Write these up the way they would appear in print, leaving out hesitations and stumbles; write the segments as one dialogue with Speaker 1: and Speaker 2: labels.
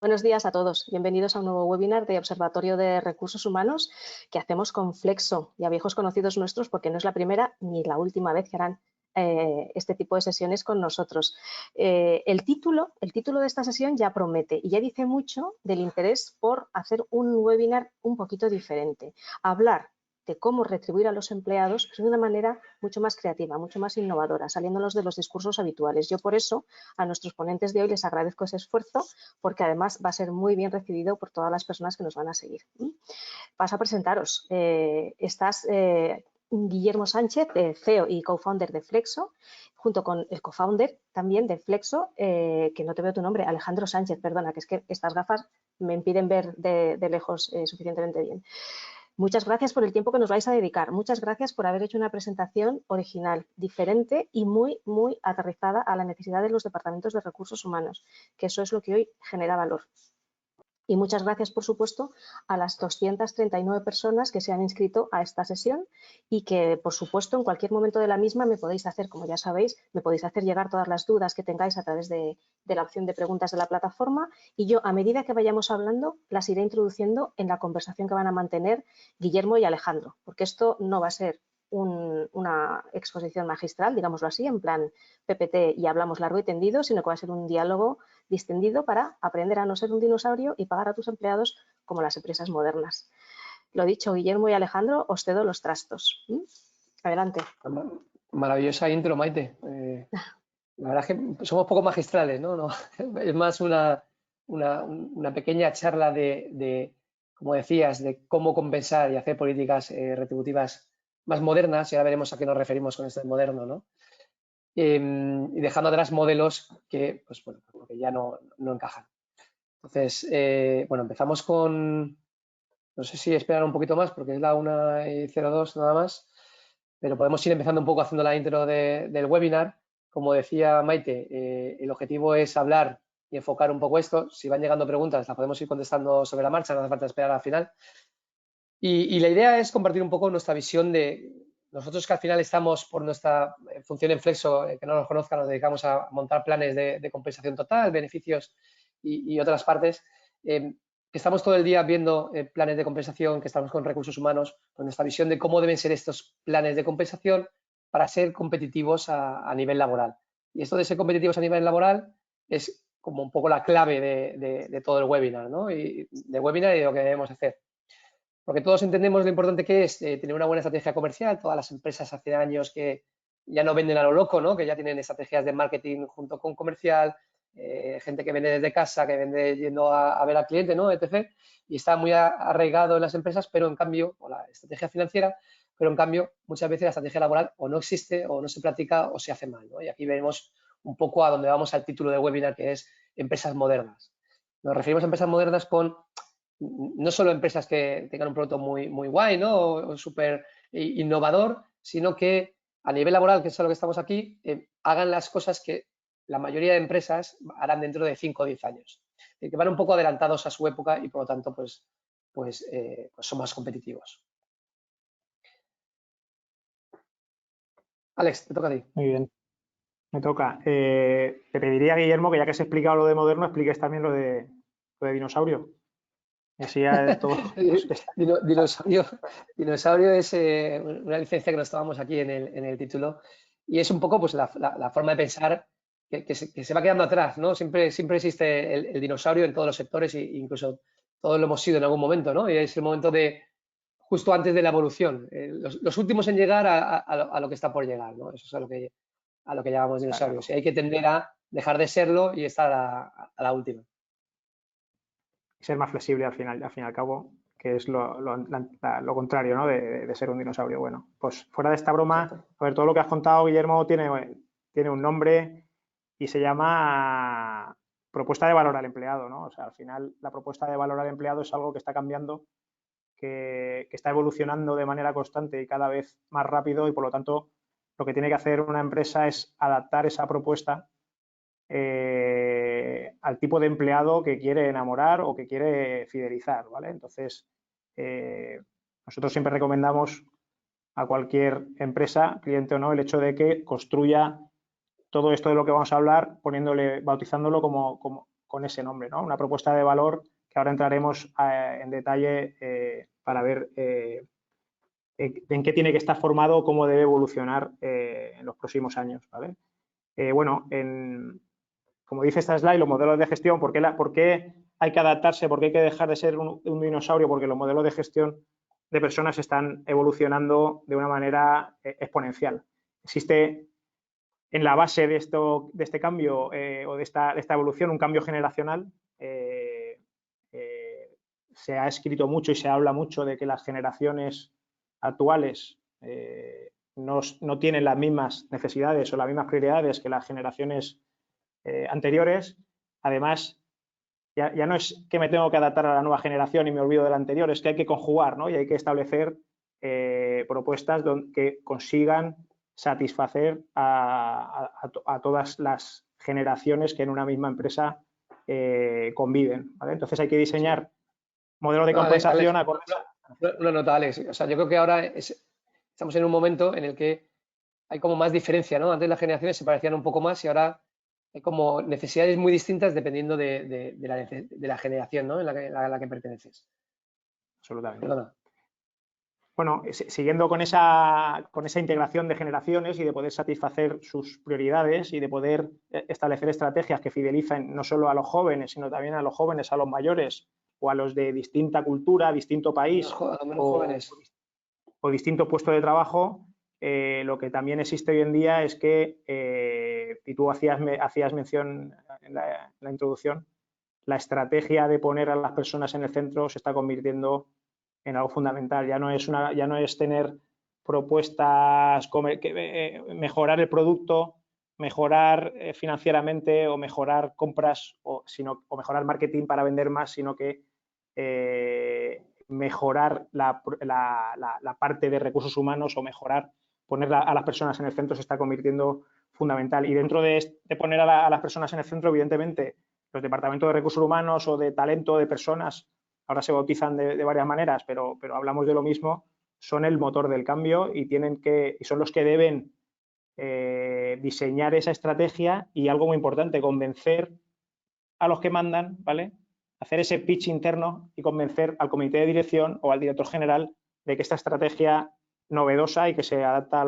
Speaker 1: Buenos días a todos. Bienvenidos a un nuevo webinar de Observatorio de Recursos Humanos que hacemos con Flexo, ya viejos conocidos nuestros, porque no es la primera ni la última vez que harán este tipo de sesiones con nosotros. El título de esta sesión ya promete y ya dice mucho del interés por hacer un webinar un poquito diferente. Hablar de cómo retribuir a los empleados pues, de una manera mucho más creativa, mucho más innovadora, saliéndonos de los discursos habituales. Yo por eso a nuestros ponentes de hoy les agradezco ese esfuerzo, porque además va a ser muy bien recibido por todas las personas que nos van a seguir. Paso a presentaros. Estás Guillermo Sánchez, CEO y co-founder de Flexo, junto con el co-founder también de Flexo, que no te veo tu nombre, Alejandro Sánchez, perdona, que es que estas gafas me impiden ver de lejos suficientemente bien. Muchas gracias por el tiempo que nos vais a dedicar. Muchas gracias por haber hecho una presentación original, diferente y muy, muy aterrizada a la necesidad de los departamentos de recursos humanos, que eso es lo que hoy genera valor. Y muchas gracias, por supuesto, a las 239 personas que se han inscrito a esta sesión y que, por supuesto, en cualquier momento de la misma me podéis hacer, como ya sabéis, me podéis hacer llegar todas las dudas que tengáis a través de la opción de preguntas de la plataforma y yo, a medida que vayamos hablando, las iré introduciendo en la conversación que van a mantener Guillermo y Alejandro, porque esto no va a ser una exposición magistral, digámoslo así, en plan PPT y hablamos largo y tendido, sino que va a ser un diálogo distendido para aprender a no ser un dinosaurio y pagar a tus empleados como las empresas modernas. Lo dicho, Guillermo y Alejandro, os cedo los trastos. Adelante.
Speaker 2: Maravillosa intro, Maite. La verdad es que somos poco magistrales, ¿no? Es más una pequeña charla de, como decías, de cómo compensar y hacer políticas retributivas más modernas, y ahora veremos a qué nos referimos con este moderno, ¿no? Y dejando atrás modelos que, pues bueno, que ya no encajan. Entonces, bueno, empezamos con, no sé si esperar un poquito más porque es la 1:02 nada más, pero podemos ir empezando un poco haciendo la intro del webinar. Como decía Maite, el objetivo es hablar y enfocar un poco esto. Si van llegando preguntas, las podemos ir contestando sobre la marcha, no hace falta esperar al final. Y la idea es compartir un poco nuestra visión de nosotros, que al final estamos por nuestra función en Flexo, que no nos conozcan, nos dedicamos a montar planes de compensación total, beneficios y otras partes, que estamos todo el día viendo planes de compensación, que estamos con recursos humanos, con nuestra visión de cómo deben ser estos planes de compensación para ser competitivos a nivel laboral. Y esto de ser competitivos a nivel laboral es como un poco la clave de todo el webinar, ¿no? Y del webinar y de lo que debemos hacer. Porque todos entendemos lo importante que es tener una buena estrategia comercial. Todas las empresas hace años que ya no venden a lo loco, ¿no? Que ya tienen estrategias de marketing junto con comercial, gente que vende desde casa, que vende yendo a ver al cliente, ¿no? etc. Y está muy arraigado en las empresas, pero en cambio, o la estrategia financiera, pero en cambio muchas veces la estrategia laboral o no existe o no se practica o se hace mal, ¿no? Y aquí veremos un poco a dónde vamos al título del webinar, que es empresas modernas. Nos referimos a empresas modernas con no solo empresas que tengan un producto muy guay, ¿no? O súper innovador, sino que a nivel laboral, que es a lo que estamos aquí, hagan las cosas que la mayoría de empresas harán dentro de 5 o 10 años. Que van un poco adelantados a su época y, por lo tanto, pues son más competitivos. Alex, te toca a ti.
Speaker 3: Muy bien, me toca. Te pediría, Guillermo, que ya que has explicado lo de moderno, expliques también lo de dinosaurio. Así ya todo.
Speaker 2: Dinosaurio es una licencia que nos tomamos aquí en el título, y es un poco pues la forma de pensar que se va quedando atrás, ¿no? Siempre existe el dinosaurio en todos los sectores, e incluso todos lo hemos sido en algún momento, ¿no? Y es el momento de justo antes de la evolución, los últimos en llegar a lo que está por llegar, ¿no? Eso es a lo que llamamos dinosaurios.
Speaker 3: Claro.
Speaker 2: Y hay que tender a dejar de serlo y estar a la última.
Speaker 3: Ser más flexible al fin y al cabo, que es lo contrario, ¿no? de ser un dinosaurio. Bueno, pues fuera de esta broma, a ver, todo lo que has contado, Guillermo, tiene un nombre y se llama propuesta de valor al empleado, ¿no? O sea, al final la propuesta de valor al empleado es algo que está cambiando, que está evolucionando de manera constante y cada vez más rápido, y por lo tanto lo que tiene que hacer una empresa es adaptar esa propuesta al tipo de empleado que quiere enamorar o que quiere fidelizar, ¿vale? Entonces, nosotros siempre recomendamos a cualquier empresa, cliente o no, el hecho de que construya todo esto de lo que vamos a hablar, bautizándolo como con ese nombre, ¿no? Una propuesta de valor que ahora entraremos en detalle para ver en qué tiene que estar formado o cómo debe evolucionar en los próximos años, ¿vale? Bueno, como dice esta slide, los modelos de gestión, ¿por qué hay que adaptarse? ¿Por qué hay que dejar de ser un dinosaurio? Porque los modelos de gestión de personas están evolucionando de una manera exponencial. Existe en la base de este cambio o de esta evolución un cambio generacional. Se ha escrito mucho y se habla mucho de que las generaciones actuales no tienen las mismas necesidades o las mismas prioridades que las generaciones anteriores. Además, ya no es que me tengo que adaptar a la nueva generación y me olvido de la anterior, es que hay que conjugar, ¿no? Y hay que establecer propuestas que consigan satisfacer a todas las generaciones que en una misma empresa conviven, ¿vale? Entonces hay que diseñar modelos de compensación a
Speaker 2: una nota, Alex. O sea, yo creo que ahora estamos en un momento en el que hay como más diferencia, ¿no? Antes las generaciones se parecían un poco más y ahora hay como necesidades muy distintas dependiendo de la generación, ¿no? a la que perteneces.
Speaker 3: Absolutamente.
Speaker 2: Perdona.
Speaker 3: Bueno, siguiendo con esa integración de generaciones y de poder satisfacer sus prioridades y de poder establecer estrategias que fidelicen no solo a los jóvenes, sino también a los jóvenes, a los mayores o a los de distinta cultura, distinto país o distinto puesto de trabajo, lo que también existe hoy en día es que, y tú hacías mención en la introducción, la estrategia de poner a las personas en el centro se está convirtiendo en algo fundamental. Ya no es tener propuestas, mejorar el producto, mejorar financieramente o mejorar compras o mejorar marketing para vender más, sino que mejorar la parte de recursos humanos o poner a las personas en el centro se está convirtiendo fundamental. Y dentro de poner a las personas en el centro, evidentemente, los departamentos de recursos humanos o de talento de personas, ahora se bautizan de varias maneras, pero hablamos de lo mismo, son el motor del cambio y son los que deben diseñar esa estrategia y algo muy importante, convencer a los que mandan, ¿vale? Hacer ese pitch interno y convencer al comité de dirección o al director general de que esta estrategia novedosa y que se adapta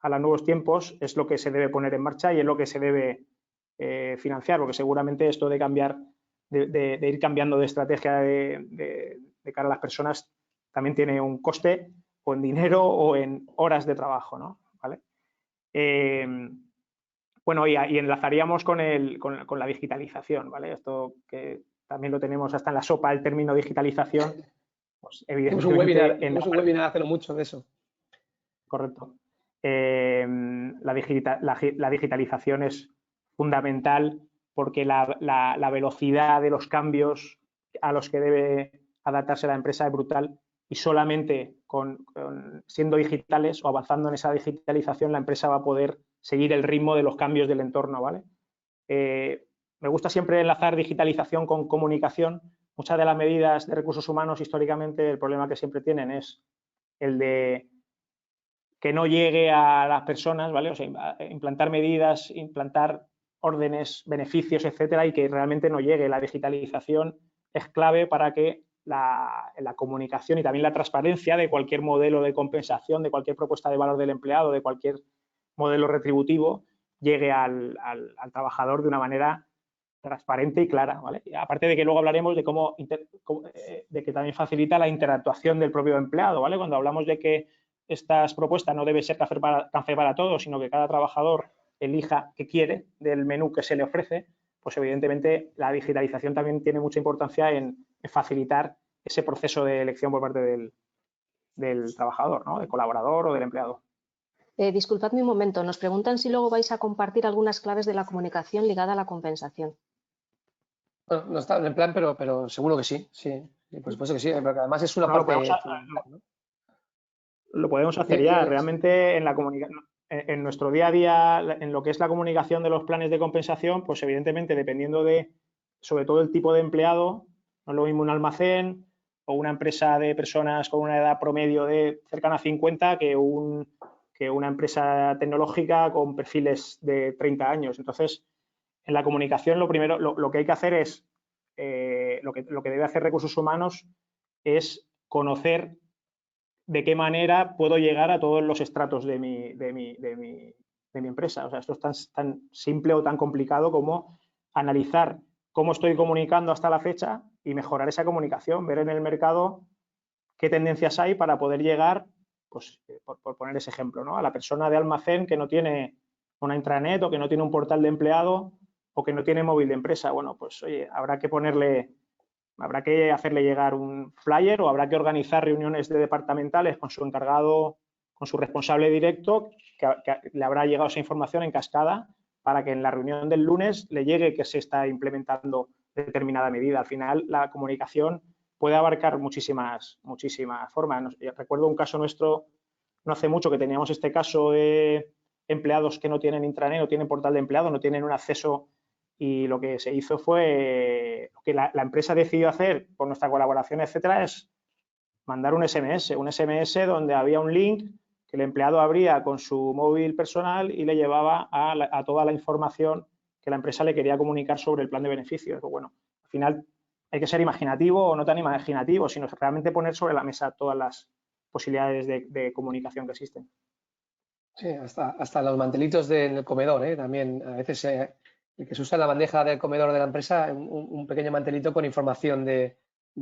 Speaker 3: a los nuevos tiempos es lo que se debe poner en marcha y es lo que se debe financiar, porque seguramente esto de cambiar, de ir cambiando de estrategia de cara a las personas también tiene un coste o en dinero o en horas de trabajo, ¿no? ¿Vale? Bueno, y enlazaríamos con la digitalización, ¿vale? Esto que también lo tenemos hasta en la sopa, el término digitalización, pues evidentemente...
Speaker 2: Tenemos un webinar hace no mucho de eso.
Speaker 3: Correcto. La digitalización es fundamental porque la velocidad de los cambios a los que debe adaptarse la empresa es brutal y solamente siendo digitales o avanzando en esa digitalización la empresa va a poder seguir el ritmo de los cambios del entorno, ¿vale? Me gusta siempre enlazar digitalización con comunicación. Muchas de las medidas de recursos humanos históricamente el problema que siempre tienen es el de que no llegue a las personas, ¿vale? O sea, implantar medidas, implantar órdenes, beneficios, etcétera, y que realmente no llegue. La digitalización es clave para que la comunicación y también la transparencia de cualquier modelo de compensación, de cualquier propuesta de valor del empleado, de cualquier modelo retributivo, llegue al trabajador de una manera transparente y clara, ¿vale? Y aparte de que luego hablaremos de de que también facilita la interactuación del propio empleado, ¿vale? Cuando hablamos de que estas propuestas no debe ser café para todos, sino que cada trabajador elija qué quiere del menú que se le ofrece, pues evidentemente la digitalización también tiene mucha importancia en facilitar ese proceso de elección por parte del trabajador, ¿no? Del colaborador o del empleado.
Speaker 1: Disculpadme un momento, nos preguntan si luego vais a compartir algunas claves de la comunicación ligada a la compensación.
Speaker 2: Bueno, no está en el plan, pero seguro que sí, por supuesto que sí, porque además es una parte fundamental, ¿no?
Speaker 3: Lo podemos hacer ya. Realmente en nuestro día a día, en lo que es la comunicación de los planes de compensación, pues evidentemente dependiendo sobre todo el tipo de empleado, no es lo mismo un almacén o una empresa de personas con una edad promedio de cercana a 50 que una empresa tecnológica con perfiles de 30 años. Entonces, en la comunicación lo primero, lo que hay que hacer es, lo que debe hacer recursos humanos es conocer de qué manera puedo llegar a todos los estratos de mi empresa. O sea, esto es tan simple o tan complicado como analizar cómo estoy comunicando hasta la fecha y mejorar esa comunicación, ver en el mercado qué tendencias hay para poder llegar, pues, por poner ese ejemplo, ¿no? A la persona de almacén que no tiene una intranet o que no tiene un portal de empleado o que no tiene móvil de empresa. Bueno, pues oye, habrá que hacerle llegar un flyer o habrá que organizar reuniones de departamentales con su encargado, con su responsable directo, que le habrá llegado esa información en cascada para que en la reunión del lunes le llegue que se está implementando determinada medida. Al final, la comunicación puede abarcar muchísimas formas. Recuerdo un caso nuestro no hace mucho que teníamos este caso de empleados que no tienen intranet, no tienen portal de empleado, no tienen un acceso, y lo que se hizo fue, lo que la empresa decidió hacer con nuestra colaboración, etcétera, es mandar un SMS donde había un link que el empleado abría con su móvil personal y le llevaba a toda la información que la empresa le quería comunicar sobre el plan de beneficios. Pues bueno, al final hay que ser imaginativo o no tan imaginativo, sino realmente poner sobre la mesa todas las posibilidades de comunicación que existen.
Speaker 2: Sí, hasta los mantelitos del comedor, ¿eh? También a veces el que se usa en la bandeja del comedor de la empresa, un pequeño mantelito con información de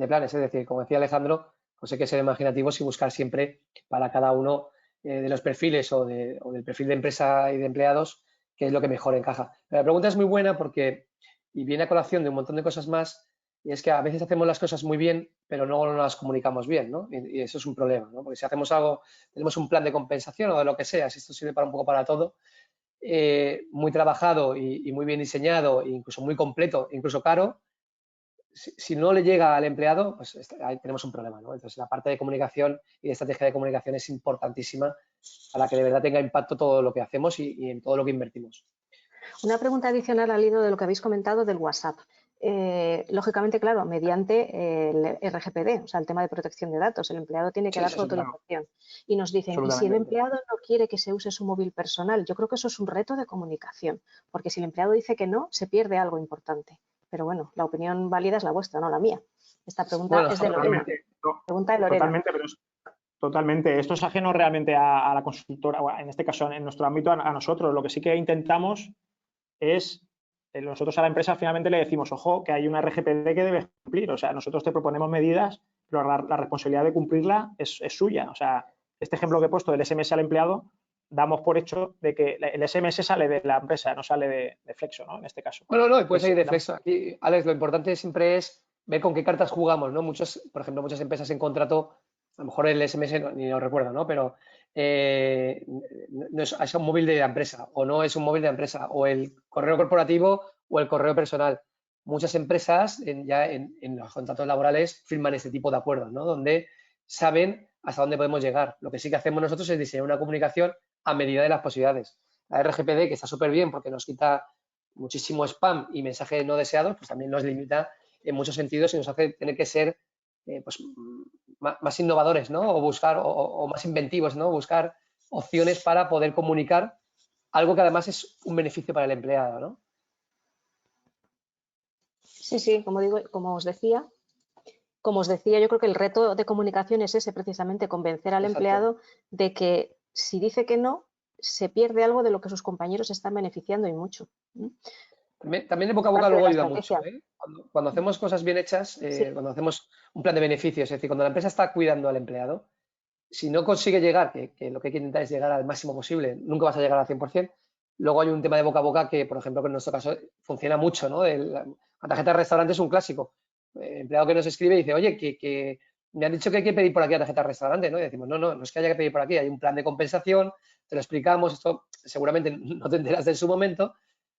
Speaker 2: planes. Es decir, como decía Alejandro, pues hay que ser imaginativos y buscar siempre para cada uno de los perfiles o del perfil de empresa y de empleados qué es lo que mejor encaja. Pero la pregunta es muy buena porque, y viene a colación de un montón de cosas más, y es que a veces hacemos las cosas muy bien, pero luego no las comunicamos bien, ¿no? Y eso es un problema, ¿no? Porque si hacemos algo, tenemos un plan de compensación o de lo que sea, si esto sirve para un poco para todo, muy trabajado y muy bien diseñado, incluso muy completo, incluso caro, si no le llega al empleado, pues ahí tenemos un problema, ¿no? Entonces, la parte de comunicación y de estrategia de comunicación es importantísima para que de verdad tenga impacto todo lo que hacemos y en todo lo que invertimos.
Speaker 1: Una pregunta adicional al hilo de lo que habéis comentado del WhatsApp. Lógicamente, claro, mediante el RGPD, o sea, el tema de protección de datos, el empleado tiene que dar su autorización. Y nos dicen, ¿y si el empleado no quiere que se use su móvil personal? Yo creo que eso es un reto de comunicación, porque si el empleado dice que no, se pierde algo importante. Pero bueno, la opinión válida es la vuestra, no la mía. Esta pregunta es de Lorena. Pregunta de Lorena.
Speaker 3: Totalmente. Esto es ajeno realmente a la consultora, en este caso, en nuestro ámbito, a nosotros. Lo que sí que intentamos es, nosotros a la empresa finalmente le decimos, ojo, que hay una RGPD que debes cumplir. O sea, nosotros te proponemos medidas, pero la responsabilidad de cumplirla es suya. O sea, este ejemplo que he puesto del SMS al empleado, damos por hecho de que el SMS sale de la empresa, no sale de Flexo, ¿no? En este caso.
Speaker 2: Bueno, no, puede salir de Flexo. Aquí, Alex, lo importante siempre es ver con qué cartas jugamos, ¿no? Por ejemplo, muchas empresas en contrato, a lo mejor el SMS ni lo recuerdo, ¿no? Pero no es un móvil de la empresa o no es un móvil de la empresa o el correo corporativo o el correo personal. Muchas empresas ya en los contratos laborales firman este tipo de acuerdos, ¿no? Donde saben hasta dónde podemos llegar. Lo que sí que hacemos nosotros es diseñar una comunicación a medida de las posibilidades. La RGPD, que está súper bien porque nos quita muchísimo spam y mensajes no deseados, pues también nos limita en muchos sentidos y nos hace tener que ser pues, más innovadores, ¿no? O buscar, o más inventivos, ¿no? Buscar opciones para poder comunicar algo que además es un beneficio para el empleado, ¿no?
Speaker 1: Sí, como os decía, yo creo que el reto de comunicación es ese, precisamente, convencer al empleado de que si dice que no, se pierde algo de lo que sus compañeros están beneficiando y mucho.
Speaker 2: También de boca a boca luego ayuda mucho, ¿eh? Cuando hacemos cosas bien hechas, cuando hacemos un plan de beneficios, es decir, cuando la empresa está cuidando al empleado, si no consigue llegar, que lo que hay que intentar es llegar al máximo posible, nunca vas a llegar al 100%, luego hay un tema de boca a boca que, por ejemplo, que en nuestro caso funciona mucho, ¿no? La tarjeta de restaurante es un clásico. El empleado que nos escribe dice, oye, que me han dicho que hay que pedir por aquí la tarjeta de restaurante, ¿no? Y decimos, no es que haya que pedir por aquí, hay un plan de compensación, te lo explicamos, esto seguramente no te enteras en su momento,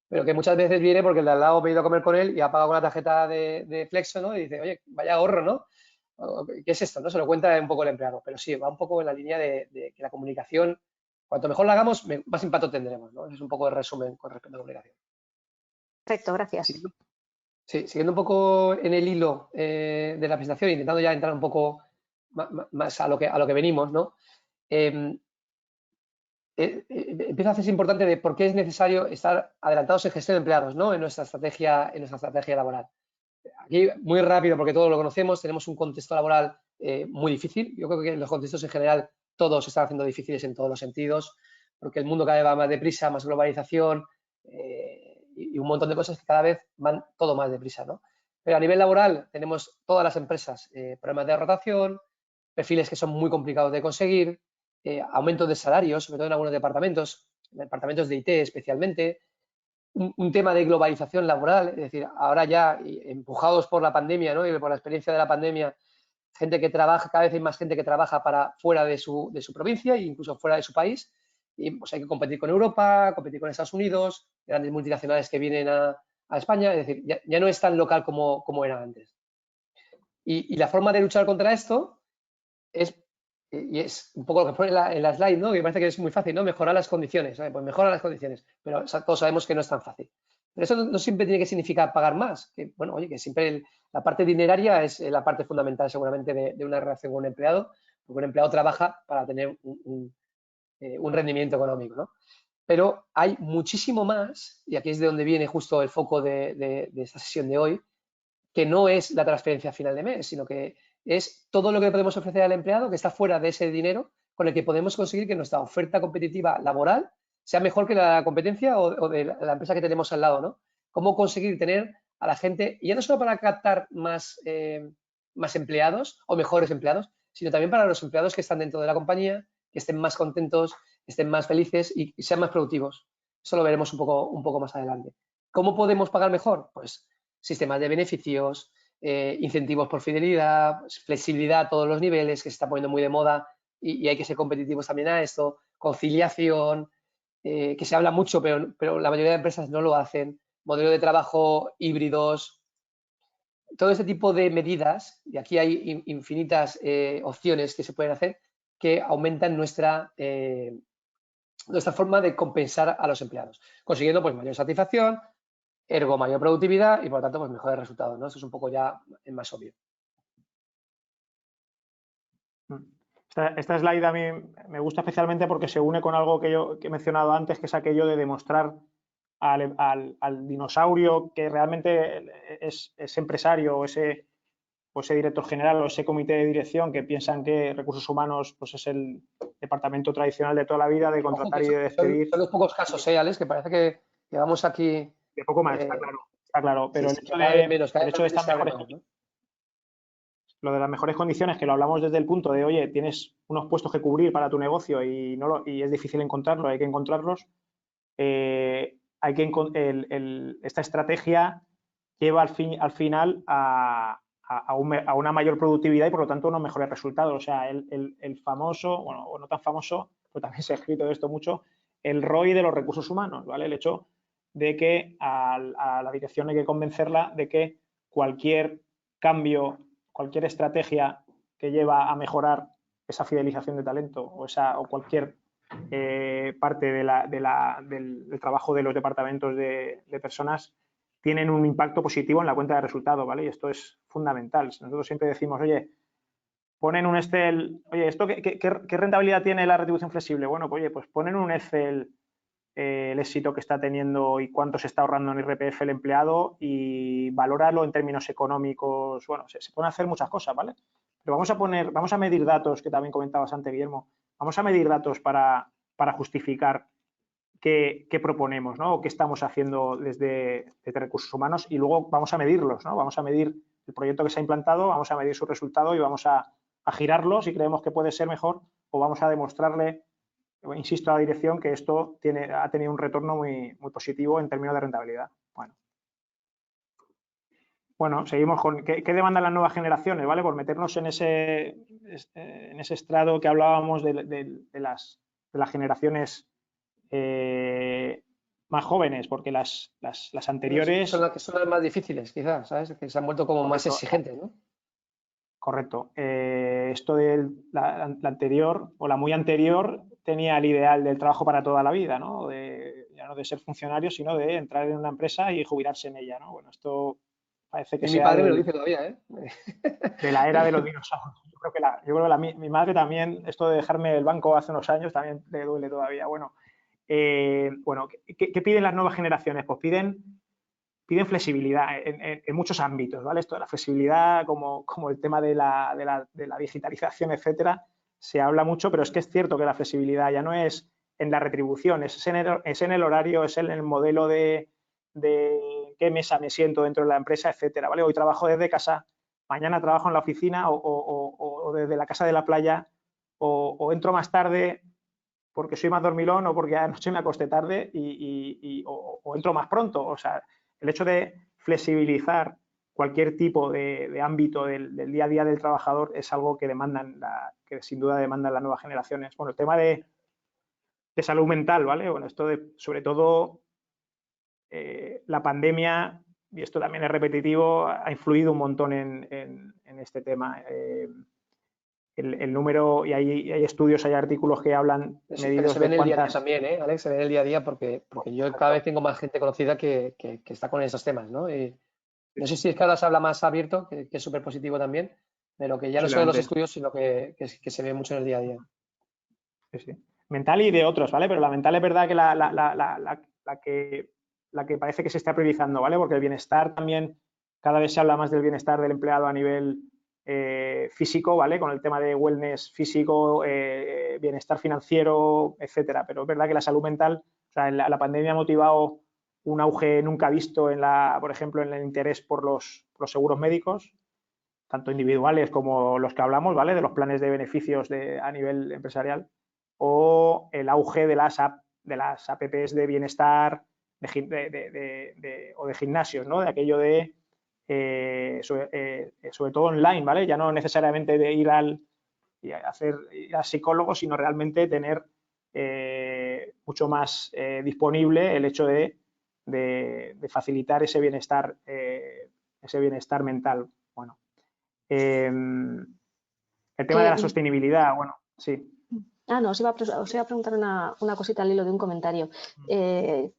Speaker 2: pero que muchas veces viene porque el de al lado ha pedido a comer con él y ha pagado con la tarjeta de Flexo, ¿no? Y dice, oye, vaya ahorro, ¿no? ¿Qué es esto? ¿No? Se lo cuenta un poco el empleado, pero sí, va un poco en la línea de que la comunicación, cuanto mejor la hagamos, más impacto tendremos, ¿no? Es un poco de resumen con respecto a la comunicación.
Speaker 1: Perfecto, gracias.
Speaker 2: Sí, siguiendo un poco en el hilo de la presentación, intentando ya entrar un poco más a lo que venimos, ¿no? empieza a hacerse importante de por qué es necesario estar adelantados en gestión de empleados, ¿no? En nuestra estrategia laboral. Aquí, muy rápido, porque todos lo conocemos, tenemos un contexto laboral muy difícil. Yo creo que los contextos en general todos se están haciendo difíciles en todos los sentidos, porque el mundo cada vez va más deprisa, más globalización y un montón de cosas que cada vez van todo más deprisa, ¿no? Pero a nivel laboral tenemos todas las empresas problemas de rotación, perfiles que son muy complicados de conseguir, aumento de salarios, sobre todo en algunos departamentos de IT especialmente, un tema de globalización laboral, es decir, ahora ya empujados por la pandemia, ¿no? Y por la experiencia de la pandemia, gente que trabaja, cada vez hay más gente que trabaja para fuera de su provincia e incluso fuera de su país, y pues hay que competir con Europa, competir con Estados Unidos, grandes multinacionales que vienen a España, es decir, ya no es tan local como era antes. Y la forma de luchar contra esto es un poco lo que pone en la slide, ¿no? Que parece que es muy fácil, ¿no? Mejorar las condiciones, ¿eh? Pues mejora las condiciones, pero todos sabemos que no es tan fácil. Pero eso no siempre tiene que significar pagar más, que bueno, oye, que siempre la parte dineraria es la parte fundamental seguramente de una relación con un empleado, porque un empleado trabaja para tener un rendimiento económico, ¿no? Pero hay muchísimo más, y aquí es de donde viene justo el foco de esta sesión de hoy, que no es la transferencia a final de mes, sino que es todo lo que podemos ofrecer al empleado que está fuera de ese dinero con el que podemos conseguir que nuestra oferta competitiva laboral sea mejor que la competencia o de la empresa que tenemos al lado, ¿no? Cómo conseguir tener a la gente, y ya no solo para captar más empleados o mejores empleados, sino también para los empleados que están dentro de la compañía, que estén más contentos, estén más felices y sean más productivos. Eso lo veremos un poco más adelante. ¿Cómo podemos pagar mejor? Pues sistemas de beneficios, incentivos por fidelidad, flexibilidad a todos los niveles, que se está poniendo muy de moda y hay que ser competitivos también a esto, conciliación, que se habla mucho, pero la mayoría de empresas no lo hacen, modelo de trabajo híbridos, todo este tipo de medidas, y aquí hay infinitas opciones que se pueden hacer, que aumentan nuestra forma de compensar a los empleados, consiguiendo pues mayor satisfacción, ergo mayor productividad y por lo tanto pues mejores resultados, ¿no? Eso es un poco ya más obvio.
Speaker 3: Esta slide a mí me gusta especialmente porque se une con algo que he mencionado antes, que es aquello de demostrar al dinosaurio que realmente es empresario o ese director general o ese comité de dirección que piensan que recursos humanos pues es el departamento tradicional de toda la vida de contratar y de despedir.
Speaker 2: Son los pocos casos, Alex, que parece que vamos aquí...
Speaker 3: De poco más, está claro. Pero sí, el hecho de estas mejores, ¿no? Lo de las mejores condiciones, que lo hablamos desde el punto de, oye, tienes unos puestos que cubrir para tu negocio y es difícil encontrarlos, hay que encontrarlos. Esta estrategia lleva al final a una mayor productividad y por lo tanto unos mejores resultados. O sea, el famoso, bueno, o no tan famoso, pero también se ha escrito de esto mucho, el ROI de los recursos humanos, ¿vale? El hecho de que a la dirección hay que convencerla de que cualquier cambio, cualquier estrategia que lleva a mejorar esa fidelización de talento o cualquier parte del trabajo de los departamentos de personas tienen un impacto positivo en la cuenta de resultados, ¿vale? Y esto es fundamental. Nosotros siempre decimos, oye, ponen un Excel, oye, ¿esto qué rentabilidad tiene la retribución flexible? Bueno, pues, oye, pues ponen un Excel el éxito que está teniendo y cuánto se está ahorrando en IRPF el empleado y valóralo en términos económicos. Bueno, se pueden hacer muchas cosas, ¿vale? Pero vamos a medir datos, que también comentabas antes, Guillermo. Vamos a medir datos para justificar qué proponemos, ¿no? O qué estamos haciendo desde recursos humanos y luego vamos a medirlos, ¿no? Vamos a medir el proyecto que se ha implantado, vamos a medir su resultado y vamos a girarlo si creemos que puede ser mejor o vamos a demostrarle, insisto, a la dirección que esto ha tenido un retorno muy, muy positivo en términos de rentabilidad. Bueno, seguimos con qué demandan las nuevas generaciones, ¿vale? Por meternos en ese estrado que hablábamos de las generaciones más jóvenes, porque las anteriores...
Speaker 2: Son las más difíciles, quizás, ¿sabes? Que se han vuelto como más exigentes, ¿no?
Speaker 3: Correcto. Esto de la anterior o la muy anterior tenía el ideal del trabajo para toda la vida, ¿no? Ya no de ser funcionario, sino de entrar en una empresa y jubilarse en ella, ¿no? Bueno, esto parece que
Speaker 2: mi
Speaker 3: sea
Speaker 2: padre me lo dice todavía, ¿eh?
Speaker 3: de la era de los dinosaurios. Yo creo que mi madre también, esto de dejarme el banco hace unos años, también le duele todavía. Bueno, ¿qué piden las nuevas generaciones? Pues piden flexibilidad en muchos ámbitos, ¿vale? Esto de la flexibilidad, como el tema de la digitalización, etcétera, se habla mucho, pero es que es cierto que la flexibilidad ya no es en la retribución, es en el horario, es en el modelo de qué mesa me siento dentro de la empresa, etcétera, ¿vale? Hoy trabajo desde casa, mañana trabajo en la oficina o desde la casa de la playa o entro más tarde porque soy más dormilón o porque anoche me acosté tarde o entro más pronto. O sea, el hecho de flexibilizar cualquier tipo de ámbito del día a día del trabajador es algo que que sin duda demandan las nuevas generaciones. Bueno, el tema de salud mental, ¿vale? Bueno, sobre todo la pandemia, y esto también es repetitivo, ha influido un montón en este tema. El número, y hay estudios, hay artículos que hablan
Speaker 2: Pero
Speaker 3: medidos
Speaker 2: se ve
Speaker 3: de
Speaker 2: en el día a día
Speaker 3: cuántas...
Speaker 2: también, ¿eh, Alex? Se ve en el día a día porque yo cada vez tengo más gente conocida que está con esos temas, ¿no? Y no sé si es que ahora se habla más abierto, que es súper positivo también, pero que ya no solo en los
Speaker 3: Posiblemente,
Speaker 2: estudios, sino que se ve mucho en el día a día.
Speaker 3: sí, sí. Mental y de otros, ¿vale? Pero la mental es verdad que la que parece que se está priorizando, ¿vale? Porque el bienestar también, cada vez se habla más del bienestar del empleado a nivel físico, ¿vale? Con el tema de wellness físico, bienestar financiero, etcétera. Pero es verdad que la salud mental, o sea, la pandemia ha motivado un auge nunca visto por ejemplo, en el interés por los seguros médicos, tanto individuales como los que hablamos, ¿vale? De los planes de beneficios a nivel empresarial, o el auge de las apps de bienestar o de gimnasios, ¿no? De aquello de, sobre todo online, ¿vale? Ya no necesariamente de ir al psicólogo, sino realmente tener mucho más disponible el hecho de facilitar ese bienestar mental. Bueno, el tema de la
Speaker 1: Que,
Speaker 3: sostenibilidad, bueno, sí.
Speaker 1: no, os iba a preguntar una cosita al hilo de un comentario. ¿Qué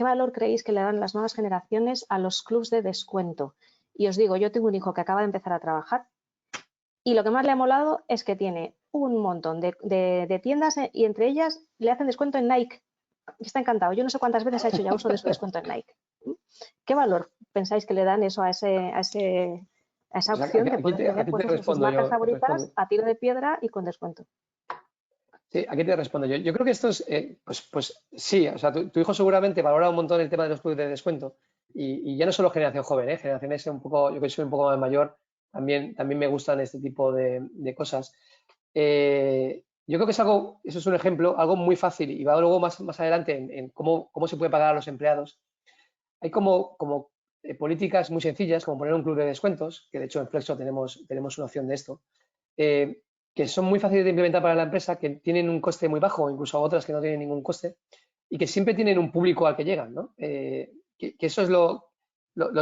Speaker 1: valor creéis que le dan las nuevas generaciones a los clubs de descuento? Y os digo, yo tengo un hijo que acaba de empezar a trabajar y lo que más le ha molado es que tiene un montón de tiendas y entre ellas le hacen descuento en Nike. Y está encantado. Yo no sé cuántas veces ha hecho ya uso de su descuento en Nike. ¿Qué valor pensáis que le dan eso a esa opción de poder tener
Speaker 2: Aquí te
Speaker 1: pues, sus
Speaker 2: respondo
Speaker 1: marcas
Speaker 2: yo.
Speaker 1: favoritas a tiro de piedra y con descuento?
Speaker 2: Sí, aquí te respondo yo. Yo creo que esto es, pues sí, o sea, tu hijo seguramente valora un montón el tema de los clubes de descuento y ya no solo generación joven, generaciones un poco, yo que soy un poco más mayor, también me gustan este tipo de cosas. Yo creo que es algo, eso es un ejemplo, algo muy fácil y va luego más adelante en cómo se puede pagar a los empleados. Hay como políticas muy sencillas, como poner un club de descuentos, que de hecho en Flexo tenemos una opción de esto, que son muy fáciles de implementar para la empresa, que tienen un coste muy bajo, incluso otras que no tienen ningún coste, y que siempre tienen un público al que llegan, ¿no? Que eso es lo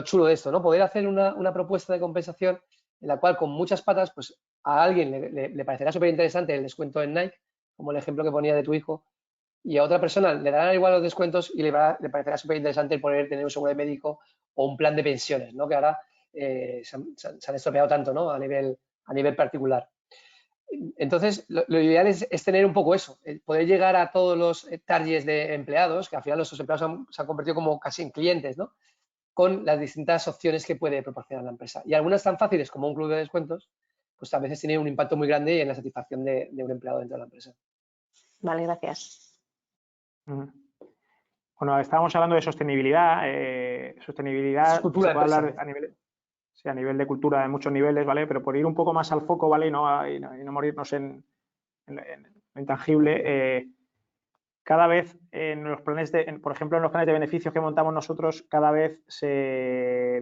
Speaker 2: chulo de esto, ¿no? Poder hacer una propuesta de compensación en la cual con muchas patas, pues a alguien le parecerá súper interesante el descuento en Nike, como el ejemplo que ponía de tu hijo, y a otra persona le darán igual los descuentos y le parecerá súper interesante el poder tener un seguro de médico o un plan de pensiones, ¿no? Que ahora se han estropeado tanto, ¿no? A nivel particular. Entonces, lo ideal es tener un poco eso, poder llegar a todos los targets de empleados, que al final nuestros empleados se han convertido como casi en clientes, ¿no? Con las distintas opciones que puede proporcionar la empresa. Y algunas tan fáciles como un club de descuentos, pues a veces tienen un impacto muy grande en la satisfacción de un empleado dentro de la empresa.
Speaker 1: Vale, gracias.
Speaker 3: Bueno, estábamos hablando de sostenibilidad. Sostenibilidad se puede hablar a nivel de cultura de muchos niveles, ¿vale? Pero por ir un poco más al foco, ¿vale? Y no morirnos en lo intangible, cada vez en los planes por ejemplo, en los planes de beneficios que montamos nosotros, cada vez se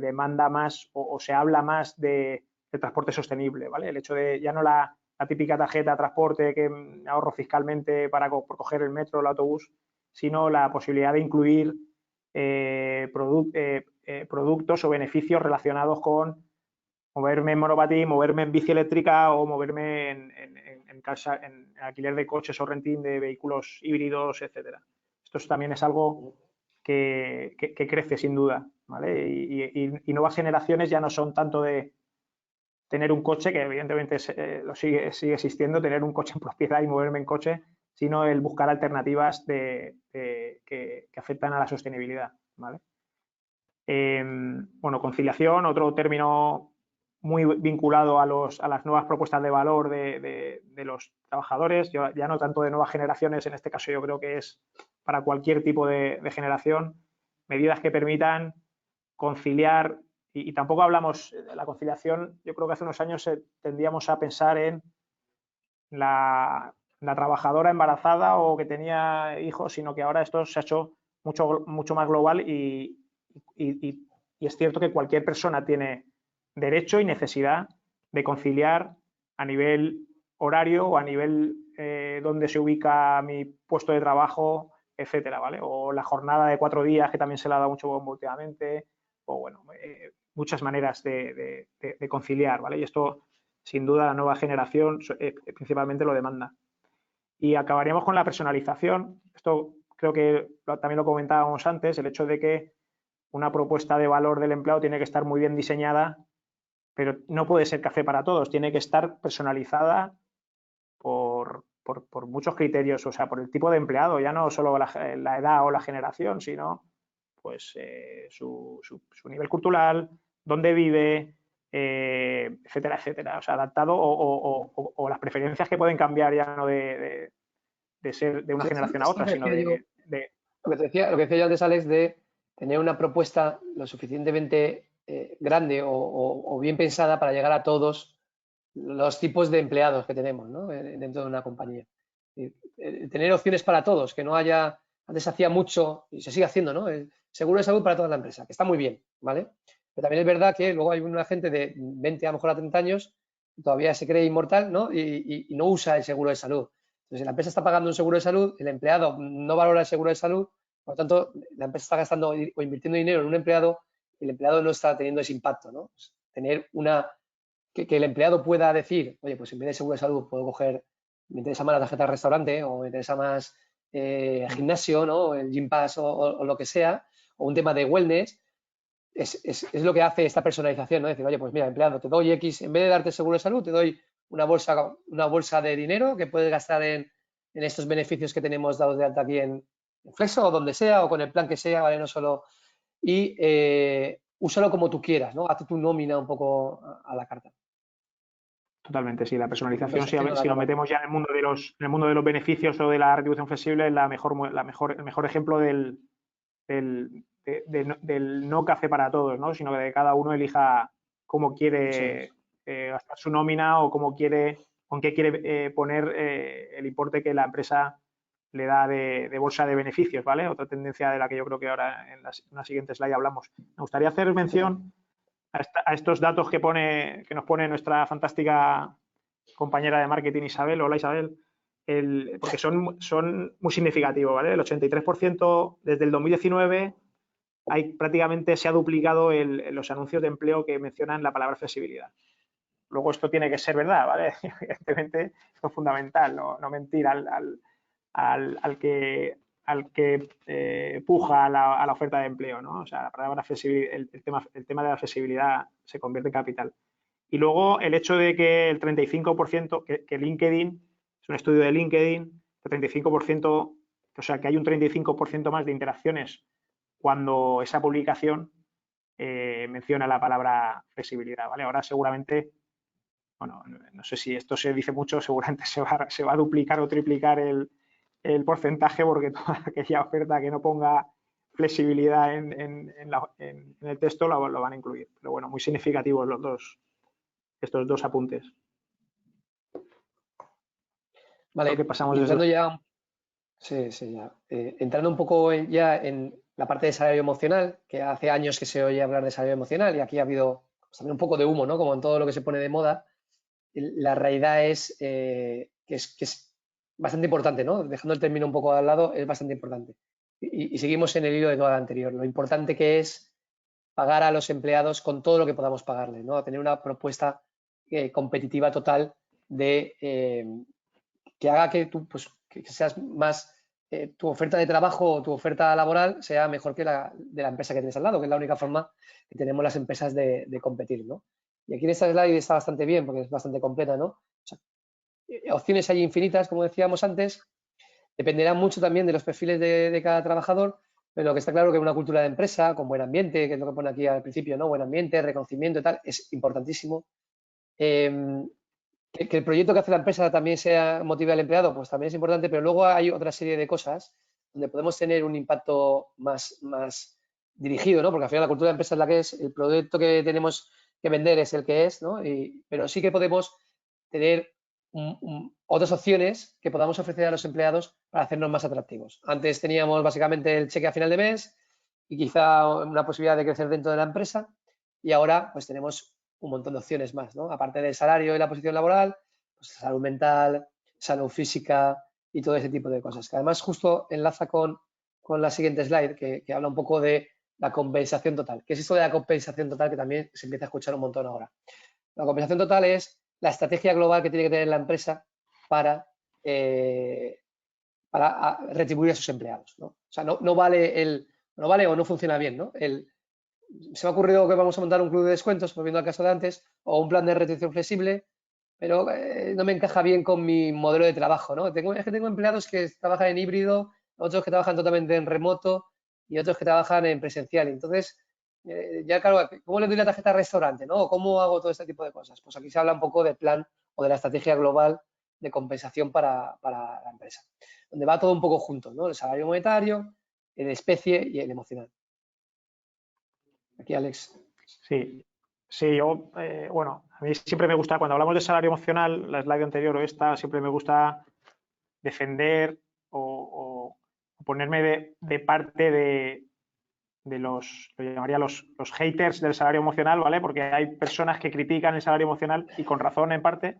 Speaker 3: demanda más o se habla más de transporte sostenible, ¿vale? El hecho de ya no la típica tarjeta de transporte que ahorro fiscalmente por coger el metro o el autobús, sino la posibilidad de incluir productos o beneficios relacionados con moverme en monopatín, moverme en bici eléctrica o moverme en alquiler de coches o renting de vehículos híbridos, etcétera. Esto también es algo crece sin duda, ¿vale? Y nuevas generaciones ya no son tanto de tener un coche, que evidentemente sigue existiendo, tener un coche en propiedad y moverme en coche, sino el buscar alternativas que afectan a la sostenibilidad, ¿vale? Bueno, conciliación, otro término muy vinculado a las nuevas propuestas de valor de los trabajadores. Yo ya no tanto de nuevas generaciones, en este caso yo creo que es para cualquier tipo de generación, medidas que permitan conciliar, y tampoco hablamos de la conciliación. Yo creo que hace unos años tendíamos a pensar en la trabajadora embarazada o que tenía hijos, sino que ahora esto se ha hecho mucho más global y es cierto que cualquier persona tiene derecho y necesidad de conciliar a nivel horario o a nivel donde se ubica mi puesto de trabajo, etcétera, ¿vale? O la jornada de 4 días, que también se le ha dado mucho bombo últimamente, o bueno, muchas maneras de conciliar, ¿vale? Y esto, sin duda, la nueva generación principalmente lo demanda. Y acabaríamos con la personalización. Esto creo que también lo comentábamos antes, el hecho de que una propuesta de valor del empleado tiene que estar muy bien diseñada, pero no puede ser café para todos, tiene que estar personalizada por muchos criterios, o sea, por el tipo de empleado, ya no solo la edad o la generación, sino pues su nivel cultural, dónde vive, etcétera, etcétera. O sea, adaptado o las preferencias que pueden cambiar ya no de ser de una generación a otra, sino de...
Speaker 2: Lo que decía yo antes, Alex, de tener una propuesta lo suficientemente grande o bien pensada para llegar a todos los tipos de empleados que tenemos, ¿no? Dentro de una compañía. Tener opciones para todos, que no haya... Antes se hacía mucho, y se sigue haciendo, ¿no? El seguro de salud para toda la empresa, que está muy bien, ¿vale? Pero también es verdad que luego hay una gente de 20 a lo mejor a 30 años que todavía se cree inmortal, ¿no? Y no usa el seguro de salud. Entonces, la empresa está pagando un seguro de salud, el empleado no valora el seguro de salud, por lo tanto, la empresa está gastando o invirtiendo dinero en un empleado y el empleado no está teniendo ese impacto, ¿no? Pues tener que el empleado pueda decir, oye, pues en vez de seguro de salud puedo coger, me interesa más la tarjeta de restaurante o me interesa más gimnasio, ¿no? El gym pass o lo que sea, o un tema de wellness, es lo que hace esta personalización, ¿no? Decir, oye, pues mira, empleado, te doy X, en vez de darte seguro de salud, te doy una bolsa de dinero que puedes gastar en estos beneficios que tenemos dados de alta aquí en Flexo o donde sea o con el plan que sea, ¿vale? No solo... Y úsalo como tú quieras, ¿no? Hazte tu nómina un poco a la carta.
Speaker 3: Totalmente, sí. La personalización, si lo metemos ya en el mundo de los beneficios o de la retribución flexible, es el mejor ejemplo del no café para todos, ¿no? Sino que de cada uno elija cómo quiere gastar su nómina o con qué quiere poner el importe que la empresa le da de bolsa de beneficios, ¿vale? Otra tendencia de la que yo creo que ahora en la siguiente slide hablamos. Me gustaría hacer mención a estos datos que nos pone nuestra fantástica compañera de marketing Isabel. Hola, Isabel. Porque son muy significativos, ¿vale? El 83% desde el 2019 prácticamente se ha duplicado los anuncios de empleo que mencionan la palabra flexibilidad. Luego esto tiene que ser verdad, ¿vale? Evidentemente esto es fundamental, no mentir al que puja a la oferta de empleo, ¿no? O sea, la palabra flexibilidad, el tema de la flexibilidad se convierte en capital. Y luego el hecho de que el 35%, que LinkedIn, es un estudio de LinkedIn, el 35%, o sea, que hay un 35% más de interacciones cuando esa publicación menciona la palabra flexibilidad, ¿vale? Ahora seguramente, bueno, no sé si esto se dice mucho, seguramente se va a duplicar o triplicar el porcentaje, porque toda aquella oferta que no ponga flexibilidad en el texto lo van a incluir. Pero bueno, muy significativos estos dos apuntes.
Speaker 2: Vale,
Speaker 3: creo que pasamos
Speaker 2: entrando ya, entrando un poco ya en la parte de salario emocional, que hace años que se oye hablar de salario emocional y aquí ha habido pues, también un poco de humo, ¿no? Como en todo lo que se pone de moda. La realidad es que es bastante importante, ¿no? Dejando el término un poco al lado, es bastante importante. Y seguimos en el hilo de toda la anterior. Lo importante que es pagar a los empleados con todo lo que podamos pagarles, ¿no? Tener una propuesta competitiva total de que haga que tú pues, que seas más tu oferta de trabajo o tu oferta laboral sea mejor que la de la empresa que tienes al lado, que es la única forma que tenemos las empresas de competir, ¿no? Y aquí en esta slide está bastante bien porque es bastante completa, ¿no? O sea, opciones hay infinitas, como decíamos antes, dependerá mucho también de los perfiles de cada trabajador, pero lo que está claro que una cultura de empresa con buen ambiente, que es lo que pone aquí al principio, ¿no? Buen ambiente, reconocimiento y tal, es importantísimo. Que el proyecto que hace la empresa también sea motive al empleado, pues también es importante, pero luego hay otra serie de cosas donde podemos tener un impacto más dirigido, ¿no? Porque al final la cultura de empresa es la que es, el producto que tenemos que vender es el que es, ¿no? Pero sí que podemos tener otras opciones que podamos ofrecer a los empleados para hacernos más atractivos. Antes teníamos básicamente el cheque a final de mes y quizá una posibilidad de crecer dentro de la empresa, y ahora pues tenemos un montón de opciones más, ¿no? Aparte del salario y la posición laboral, pues salud mental, salud física y todo ese tipo de cosas. Que además justo enlaza con la siguiente slide que habla un poco de la compensación total. ¿Qué es esto de la compensación total? Que también se empieza a escuchar un montón ahora. La compensación total es la estrategia global que tiene que tener la empresa para retribuir a sus empleados, ¿no? O sea, no vale o no funciona bien, ¿no? Se me ha ocurrido que vamos a montar un club de descuentos, volviendo al caso de antes, o un plan de retención flexible, pero no me encaja bien con mi modelo de trabajo, ¿no? Es que tengo empleados que trabajan en híbrido, otros que trabajan totalmente en remoto y otros que trabajan en presencial. Entonces, ya claro, ¿cómo le doy la tarjeta al restaurante, ¿no? ¿Cómo hago todo este tipo de cosas? Pues aquí se habla un poco del plan o de la estrategia global de compensación para la empresa, donde va todo un poco junto, ¿no? El salario monetario, el especie y el emocional. Aquí, Alex.
Speaker 3: Sí, sí, yo, bueno, a mí siempre me gusta, cuando hablamos de salario emocional, la slide anterior o esta, siempre me gusta defender o ponerme de parte de los, lo llamaría los haters del salario emocional, ¿vale? Porque hay personas que critican el salario emocional y con razón en parte,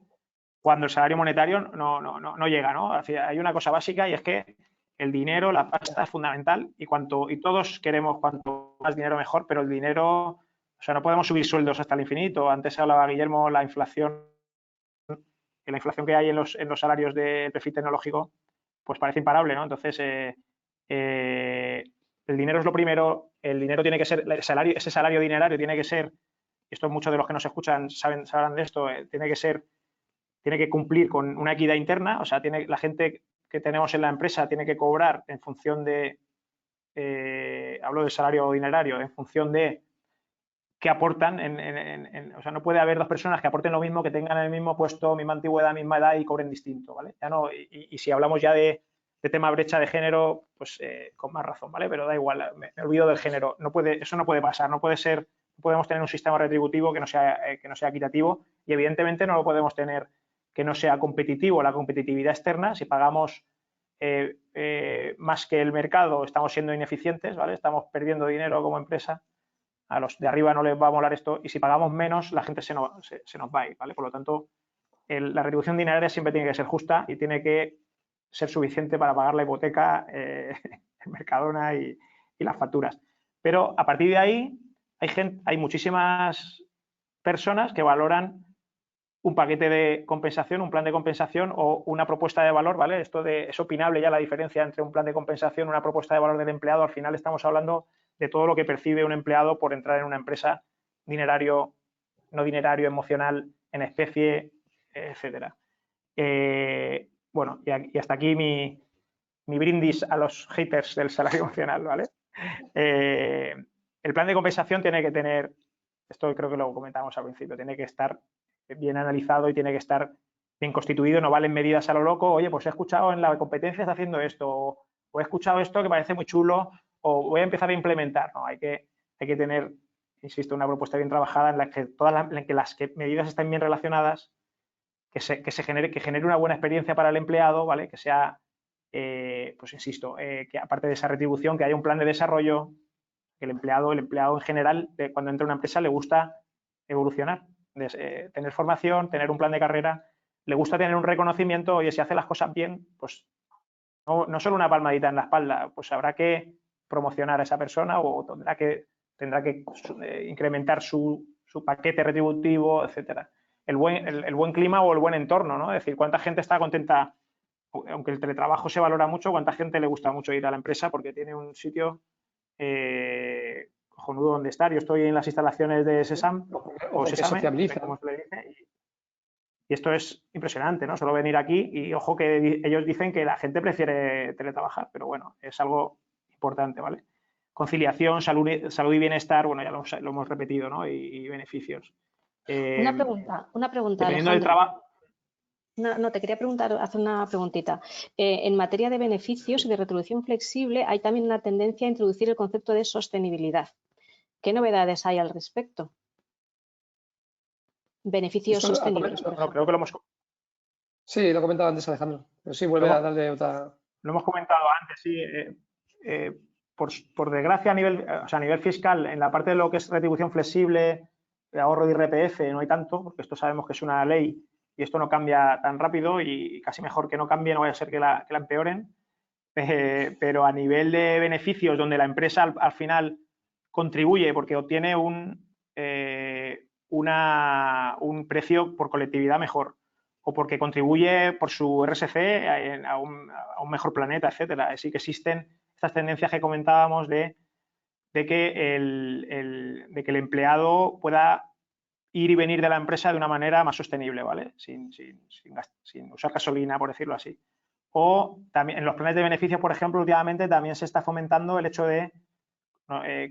Speaker 3: cuando el salario monetario no llega, ¿no? Hay una cosa básica y es que el dinero, la pasta es fundamental y todos queremos cuanto más dinero mejor, pero el dinero, o sea, no podemos subir sueldos hasta el infinito. Antes hablaba Guillermo, la inflación que hay en los salarios del perfil tecnológico, pues parece imparable, ¿no? Entonces, el dinero es lo primero, el dinero tiene que ser, ese salario dinerario tiene que ser, esto muchos de los que nos escuchan sabrán de esto, tiene que cumplir con una equidad interna, o sea, la gente que tenemos en la empresa tiene que cobrar en función de, hablo de salario dinerario, en función de qué aportan, o sea, no puede haber dos personas que aporten lo mismo, que tengan el mismo puesto, misma antigüedad, misma edad y cobren distinto, ¿vale? Ya no, y si hablamos ya de tema brecha de género, pues con más razón, ¿vale? Pero da igual, me olvido del género, eso no puede pasar, no puede ser, no podemos tener un sistema retributivo que no sea equitativo y evidentemente no lo podemos tener que no sea competitivo. La competitividad externa, si pagamos más que el mercado, estamos siendo ineficientes, ¿vale? Estamos perdiendo dinero como empresa. A los de arriba no les va a molar esto y si pagamos menos, la gente se nos va a ir, ¿vale? Por lo tanto, la retribución dineraria siempre tiene que ser justa y tiene que ser suficiente para pagar la hipoteca, el Mercadona y las facturas. Pero a partir de ahí hay muchísimas personas que valoran un paquete de compensación, un plan de compensación o una propuesta de valor, ¿vale? Es opinable ya la diferencia entre un plan de compensación y una propuesta de valor del empleado. Al final estamos hablando de todo lo que percibe un empleado por entrar en una empresa, dinerario, no dinerario, emocional, en especie, etcétera. Bueno, y hasta aquí mi brindis a los haters del salario emocional, ¿vale? El plan de compensación tiene que tener, esto creo que lo comentamos al principio, tiene que estar bien analizado y tiene que estar bien constituido, no valen medidas a lo loco, oye, pues he escuchado en la competencia está haciendo esto, o he escuchado esto que parece muy chulo, o voy a empezar a implementar, no, hay que tener, insisto, una propuesta bien trabajada en la que las medidas estén bien relacionadas, que genere una buena experiencia para el empleado, ¿vale? Que sea, pues insisto, que aparte de esa retribución, que haya un plan de desarrollo, que el empleado en general, cuando entra a una empresa, le gusta evolucionar, tener formación, tener un plan de carrera, le gusta tener un reconocimiento, oye, si hace las cosas bien, pues no solo una palmadita en la espalda, pues habrá que promocionar a esa persona o tendrá que incrementar su paquete retributivo, etcétera. El buen clima o el buen entorno, ¿no? Es decir, cuánta gente está contenta aunque el teletrabajo se valora mucho, ¿cuánta gente le gusta mucho ir a la empresa porque tiene un sitio cojonudo donde estar? Yo estoy en las instalaciones de Sesam o Sesame, como se le dice, y esto es impresionante, ¿no? Solo venir aquí y ojo que ellos dicen que la gente prefiere teletrabajar, pero bueno, es algo importante, ¿vale? Conciliación, salud y bienestar, bueno, ya lo hemos repetido, ¿no? Y beneficios.
Speaker 1: Una pregunta,
Speaker 3: dependiendo
Speaker 1: Alejandro.
Speaker 3: del trabajo.
Speaker 1: No, te quería hacer una preguntita. En materia de beneficios y de retribución flexible, hay también una tendencia a introducir el concepto de sostenibilidad. ¿Qué novedades hay al respecto? Beneficios sostenibles, por ejemplo.
Speaker 3: Creo que lo hemos...
Speaker 2: Sí, lo he comentado antes, Alejandro. Pero sí, vuelve a darle otra...
Speaker 3: Lo hemos comentado antes, sí. Por desgracia, a nivel fiscal, en la parte de lo que es retribución flexible, ahorro de IRPF, no hay tanto, porque esto sabemos que es una ley y esto no cambia tan rápido y casi mejor que no cambie, no vaya a ser que la empeoren. Pero a nivel de beneficios, donde la empresa al final contribuye porque obtiene un precio por colectividad mejor, o porque contribuye por su RSC a un mejor planeta, etcétera. Sí que existen estas tendencias que comentábamos de que el empleado pueda ir y venir de la empresa de una manera más sostenible, ¿vale? Sin usar gasolina, por decirlo así. O también en los planes de beneficios, por ejemplo, últimamente también se está fomentando el hecho de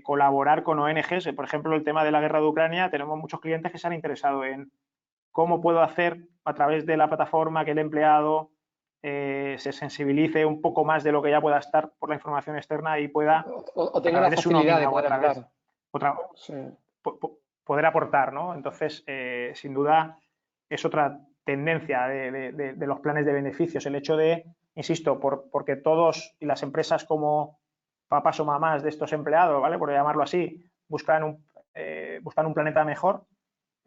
Speaker 3: colaborar con ONGs. Por ejemplo, el tema de la guerra de Ucrania, tenemos muchos clientes que se han interesado en cómo puedo hacer a través de la plataforma que el empleado se sensibilice un poco más de lo que ya pueda estar por la información externa y pueda
Speaker 2: o tenga la facilidad de poder ayudar.
Speaker 3: Poder aportar, ¿no? Entonces, sin duda, es otra tendencia de los planes de beneficios, el hecho de, insisto, porque todos y las empresas como papás o mamás de estos empleados, ¿vale? Por llamarlo así, buscan un planeta mejor,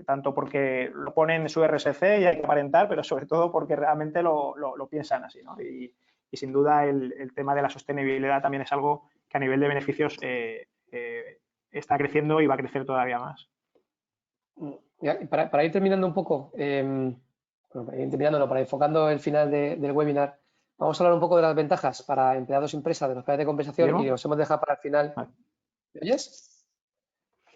Speaker 3: tanto porque lo ponen en su RSC y hay que aparentar, pero sobre todo porque realmente lo piensan así, ¿no? Y sin duda el tema de la sostenibilidad también es algo que a nivel de beneficios está creciendo y va a crecer todavía más.
Speaker 2: Para ir terminando un poco, para enfocando el final del webinar, vamos a hablar un poco de las ventajas para empleados y empresas de los planes de compensación. ¿Diego? Y nos hemos dejado para el final. ¿Me oyes?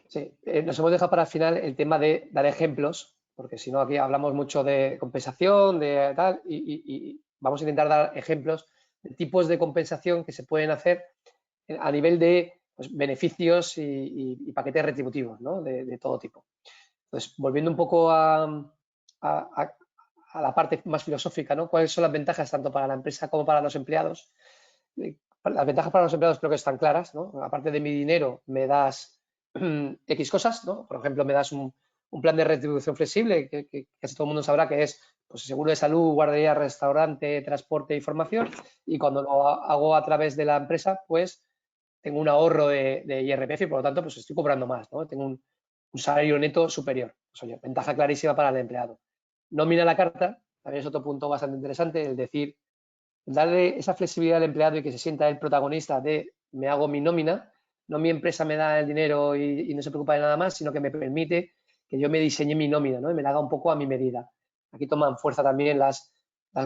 Speaker 2: Sí, nos hemos dejado para el final el tema de dar ejemplos, porque si no aquí hablamos mucho de compensación, de tal, y vamos a intentar dar ejemplos de tipos de compensación que se pueden hacer a nivel de beneficios y paquetes retributivos, ¿no? De todo tipo. Entonces, volviendo un poco a la parte más filosófica, ¿no? ¿Cuáles son las ventajas tanto para la empresa como para los empleados? Las ventajas para los empleados creo que están claras, ¿no? Aparte de mi dinero, me das X cosas, ¿no? Por ejemplo, me das un plan de retribución flexible que casi todo el mundo sabrá que es pues, seguro de salud, guardería, restaurante, transporte y formación. Y cuando lo hago a través de la empresa, pues tengo un ahorro de IRPF y por lo tanto pues estoy cobrando más, ¿no? Tengo un salario neto superior. Pues, oye, ventaja clarísima para el empleado. Nómina a la carta, también es otro punto bastante interesante, el decir, darle esa flexibilidad al empleado y que se sienta el protagonista de me hago mi nómina, no mi empresa me da el dinero y no se preocupa de nada más, sino que me permite que yo me diseñe mi nómina, ¿no? Y me la haga un poco a mi medida. Aquí toman fuerza también las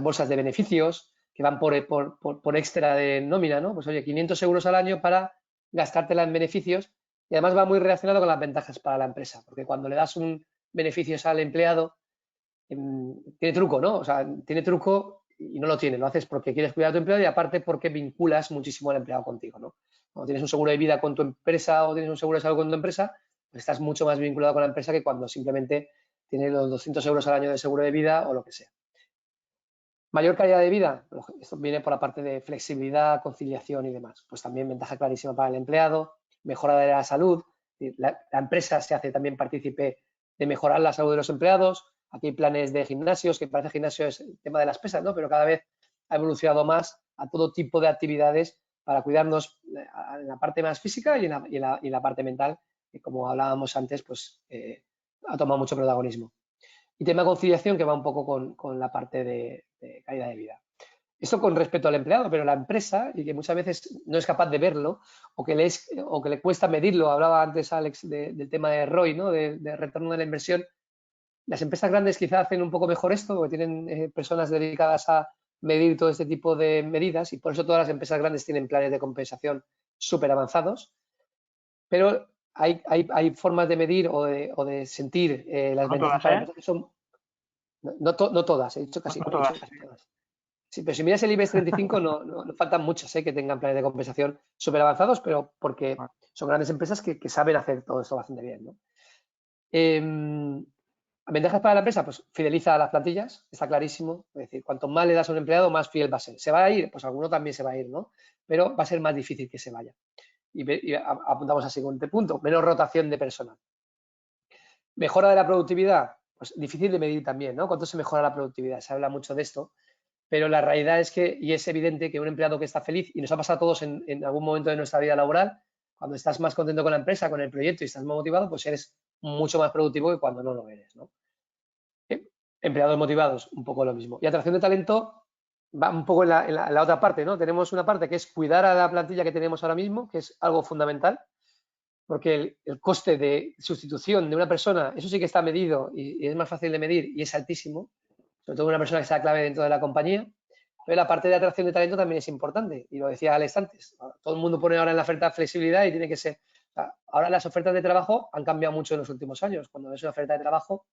Speaker 2: bolsas de beneficios que van por extra de nómina, ¿no? Pues oye, 500 euros al año para gastártela en beneficios y además va muy relacionado con las ventajas para la empresa, porque cuando le das un beneficios al empleado, tiene truco, ¿no? O sea, tiene truco y no lo tiene, lo haces porque quieres cuidar a tu empleado y aparte porque vinculas muchísimo al empleado contigo, ¿no? Cuando tienes un seguro de vida con tu empresa o tienes un seguro de salud con tu empresa, pues estás mucho más vinculado con la empresa que cuando simplemente tienes los 200 euros al año de seguro de vida o lo que sea. Mayor calidad de vida, esto viene por la parte de flexibilidad, conciliación y demás. Pues también ventaja clarísima para el empleado, mejora de la salud, la empresa se hace también partícipe de mejorar la salud de los empleados. Aquí hay planes de gimnasios, que parece gimnasio es el tema de las pesas, ¿no? Pero cada vez ha evolucionado más a todo tipo de actividades para cuidarnos en la parte más física y en la parte mental, que como hablábamos antes, pues ha tomado mucho protagonismo. Y tema conciliación que va un poco con la parte de calidad de vida. Esto con respecto al empleado, pero la empresa, y que muchas veces no es capaz de verlo, o que le cuesta medirlo, hablaba antes Alex del tema de ROI, ¿no? de retorno de la inversión. Las empresas grandes quizá hacen un poco mejor esto, porque tienen personas dedicadas a medir todo este tipo de medidas y por eso todas las empresas grandes tienen planes de compensación súper avanzados, pero hay formas de medir o de sentir las
Speaker 3: No
Speaker 2: ventajas
Speaker 3: todas,
Speaker 2: para la
Speaker 3: ¿eh?
Speaker 2: empresa que son, no todas, he dicho casi,
Speaker 3: No
Speaker 2: he dicho
Speaker 3: todas.
Speaker 2: casi todas. Sí, pero si miras el IBEX 35 no faltan muchas que tengan planes de compensación súper avanzados, pero porque
Speaker 3: Vale.
Speaker 2: son grandes empresas que saben hacer todo esto bastante bien, ¿no? Ventajas para la empresa, pues fideliza a las plantillas, está clarísimo. Es decir, cuanto más le das a un empleado, más fiel va a ser. ¿Se va a ir? Pues alguno también se va a ir, ¿no? Pero va a ser más difícil que se vaya. Y apuntamos al siguiente punto, menos rotación de personal. Mejora de la productividad, pues difícil de medir también, ¿no? ¿Cuánto se mejora la productividad? Se habla mucho de esto, pero la realidad es que, y es evidente que un empleado que está feliz, y nos ha pasado a todos en algún momento de nuestra vida laboral, cuando estás más contento con la empresa, con el proyecto y estás más motivado, pues eres mucho más productivo que cuando no lo eres, ¿no? Empleados motivados, un poco lo mismo. Y atracción de talento va un poco en la otra parte, ¿no? Tenemos una parte que es cuidar a la plantilla que tenemos ahora mismo, que es algo fundamental, porque el coste de sustitución de una persona, eso sí que está medido y es más fácil de medir y es altísimo, sobre todo una persona que sea clave dentro de la compañía. Pero la parte de atracción de talento también es importante, y lo decía Alex antes, todo el mundo pone ahora en la oferta flexibilidad y tiene que ser. O sea, ahora las ofertas de trabajo han cambiado mucho en los últimos años. Cuando ves una oferta de trabajo,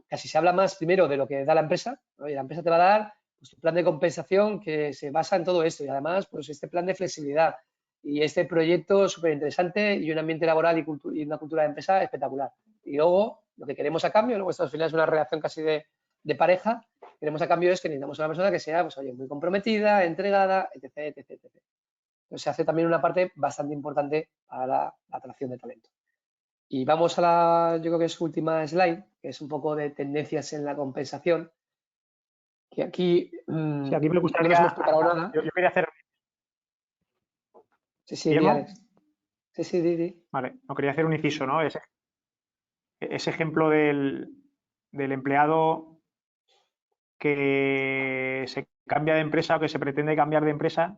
Speaker 2: casi se habla más primero de lo que da la empresa, ¿no? Y la empresa te va a dar pues, un plan de compensación que se basa en todo esto y además pues este plan de flexibilidad y este proyecto súper interesante y un ambiente laboral y una cultura de empresa espectacular. Y luego lo que queremos a cambio, luego esto al final es una relación casi de pareja, queremos a cambio es que necesitamos una persona que sea pues, oye, muy comprometida, entregada, etc, etc, etc. Entonces se hace también una parte bastante importante para la atracción de talento. Y vamos a yo creo que es última slide, que es un poco de tendencias en la compensación, que aquí,
Speaker 3: Sí, aquí me
Speaker 2: no
Speaker 3: gustaría,
Speaker 2: nos hemos preparado nada.
Speaker 3: yo quería hacer,
Speaker 2: Sí, di,
Speaker 3: Guillermo,
Speaker 2: Alex. Sí, di.
Speaker 3: vale, no quería hacer un inciso, ¿no? Ese ejemplo del empleado que se cambia de empresa o que se pretende cambiar de empresa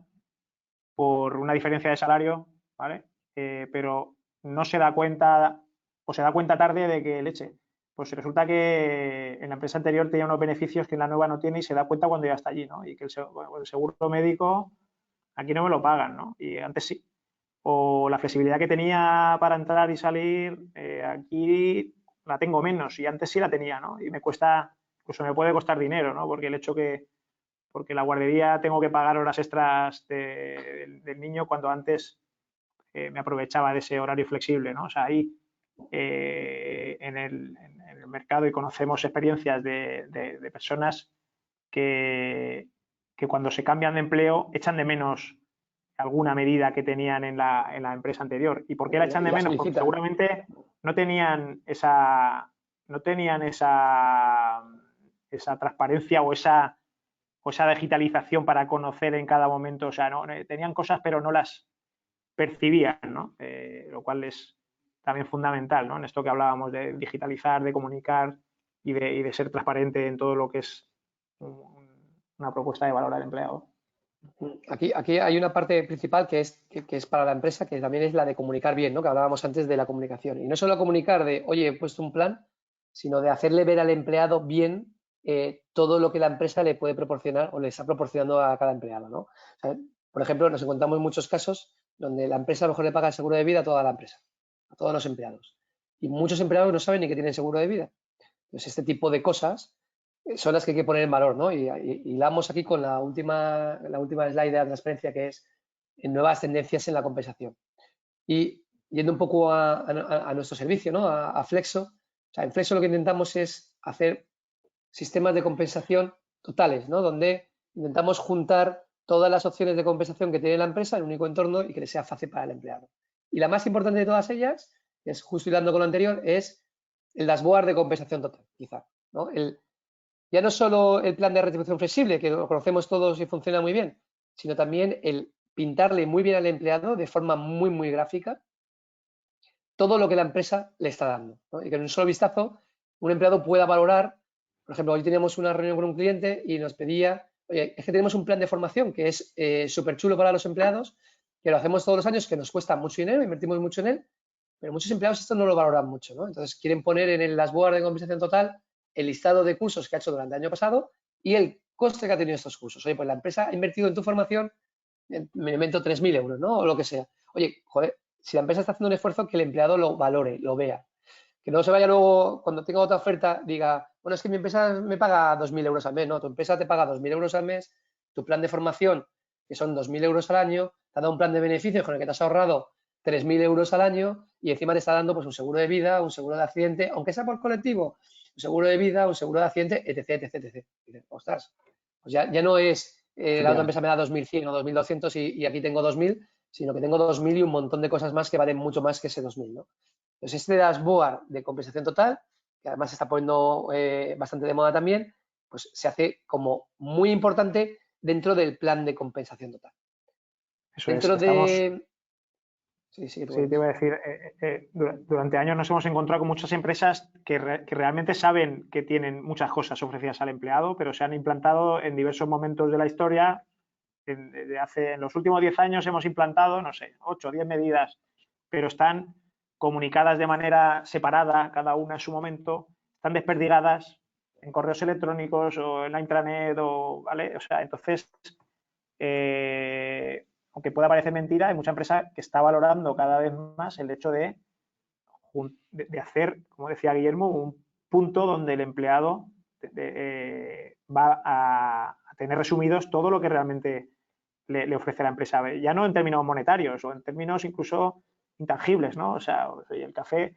Speaker 3: por una diferencia de salario, ¿vale? Pero no se da cuenta o se da cuenta tarde de que leche. Pues resulta que en la empresa anterior tenía unos beneficios que en la nueva no tiene y se da cuenta cuando ya está allí, ¿no? Y que el seguro médico aquí no me lo pagan, ¿no? Y antes sí. O la flexibilidad que tenía para entrar y salir, aquí la tengo menos y antes sí la tenía, ¿no? Y me cuesta, incluso me puede costar dinero, ¿no? Porque el hecho porque la guardería tengo que pagar horas extras del niño cuando antes me aprovechaba de ese horario flexible, ¿no? O sea, ahí en el mercado y conocemos experiencias de personas que cuando se cambian de empleo echan de menos alguna medida que tenían en la empresa anterior. ¿Y por qué la echan de
Speaker 2: Y la
Speaker 3: menos? Porque
Speaker 2: solicitan.
Speaker 3: seguramente no tenían esa transparencia o esa digitalización para conocer en cada momento. O sea, no, tenían cosas pero no las percibían, ¿no? Lo cual es también fundamental, ¿no? En esto que hablábamos de digitalizar, de comunicar y de ser transparente en todo lo que es una propuesta de valor al empleado.
Speaker 2: Aquí hay una parte principal que es para la empresa, que también es la de comunicar bien, ¿no? Que hablábamos antes de la comunicación. Y no solo comunicar de, oye, he puesto un plan, sino de hacerle ver al empleado bien todo lo que la empresa le puede proporcionar o le está proporcionando a cada empleado, ¿no? O sea, por ejemplo, nos encontramos muchos casos donde la empresa a lo mejor le paga el seguro de vida a toda la empresa, a todos los empleados. Y muchos empleados no saben ni que tienen seguro de vida. Entonces, este tipo de cosas son las que hay que poner en valor, ¿no? Y hilamos aquí con la última slide de la transparencia, que es en nuevas tendencias en la compensación. Y yendo un poco a nuestro servicio, ¿no? A Flexo. O sea, en Flexo lo que intentamos es hacer sistemas de compensación totales, ¿no? Donde intentamos juntar todas las opciones de compensación que tiene la empresa en un único entorno y que le sea fácil para el empleado. Y la más importante de todas ellas, que es justo hilando con lo anterior, es el dashboard de compensación total, quizá, ¿no? Ya no solo el plan de retribución flexible, que lo conocemos todos y funciona muy bien, sino también el pintarle muy bien al empleado de forma muy, muy gráfica todo lo que la empresa le está dando, ¿no? Y que en un solo vistazo un empleado pueda valorar. Por ejemplo, hoy teníamos una reunión con un cliente y nos pedía, oye, es que tenemos un plan de formación que es súper chulo para los empleados, que lo hacemos todos los años, que nos cuesta mucho dinero, invertimos mucho en él, pero muchos empleados esto no lo valoran mucho, ¿no? Entonces quieren poner en el dashboard de compensación total el listado de cursos que ha hecho durante el año pasado y el coste que ha tenido estos cursos. Oye, pues la empresa ha invertido en tu formación, me invento 3.000 euros, ¿no? O lo que sea. Oye, joder, si la empresa está haciendo un esfuerzo, que el empleado lo valore, lo vea. Que no se vaya luego, cuando tenga otra oferta, diga, bueno, es que mi empresa me paga 2.000 euros al mes, ¿no? Tu empresa te paga 2.000 euros al mes, tu plan de formación, que son 2.000 euros al año, te ha dado un plan de beneficios con el que te has ahorrado 3.000 euros al año y encima te está dando pues un seguro de vida, un seguro de accidente, aunque sea por colectivo, un seguro de vida, un seguro de accidente, etc, etc, etc. Y dices, ostras, pues ya no es la otra empresa me da 2.100 o 2.200 y aquí tengo 2.000, sino que tengo 2.000 y un montón de cosas más que valen mucho más que ese 2.000, ¿no? Entonces, este dashboard de compensación total, que además se está poniendo bastante de moda también, pues se hace como muy importante dentro del plan de compensación total.
Speaker 3: Eso
Speaker 2: dentro
Speaker 3: es,
Speaker 2: de... Sí,
Speaker 3: Sí, te iba a decir, durante años nos hemos encontrado con muchas empresas que realmente saben que tienen muchas cosas ofrecidas al empleado, pero se han implantado en diversos momentos de la historia. En los últimos 10 años hemos implantado, no sé, 8 o 10 medidas, pero están comunicadas de manera separada, cada una en su momento, están desperdigadas en correos electrónicos o en la intranet, ¿vale? O sea, entonces, aunque pueda parecer mentira, hay mucha empresa que está valorando cada vez más el hecho de hacer, como decía Guillermo, un punto donde el empleado va a tener resumidos todo lo que realmente le ofrece la empresa. Ya no en términos monetarios o en términos incluso intangibles, ¿no? O sea, el café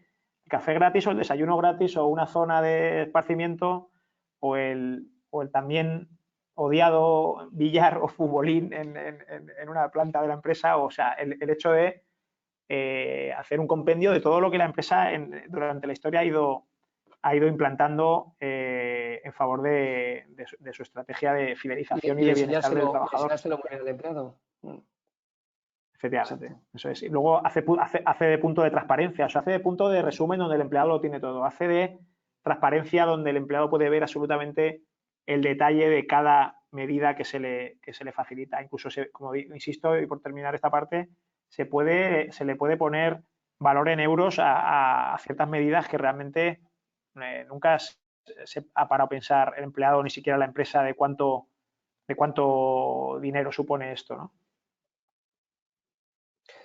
Speaker 3: gratis o el desayuno gratis o una zona de esparcimiento o el también odiado billar o futbolín en una planta de la empresa. O sea, el hecho de hacer un compendio de todo lo que la empresa durante la historia ha ido implantando en favor de su estrategia de fidelización y de bienestar del trabajador.
Speaker 2: Enseñárselo muy bien al empleado.
Speaker 3: Efectivamente,
Speaker 2: Exacto.
Speaker 3: eso es. Y luego hace de punto de transparencia, o sea, hace de punto de resumen donde el empleado lo tiene todo. Hace de transparencia donde el empleado puede ver absolutamente el detalle de cada medida que se le facilita. Incluso, como insisto, y por terminar esta parte, se le puede poner valor en euros a ciertas medidas que realmente nunca se ha parado a pensar el empleado, ni siquiera la empresa, de cuánto dinero supone esto, ¿no?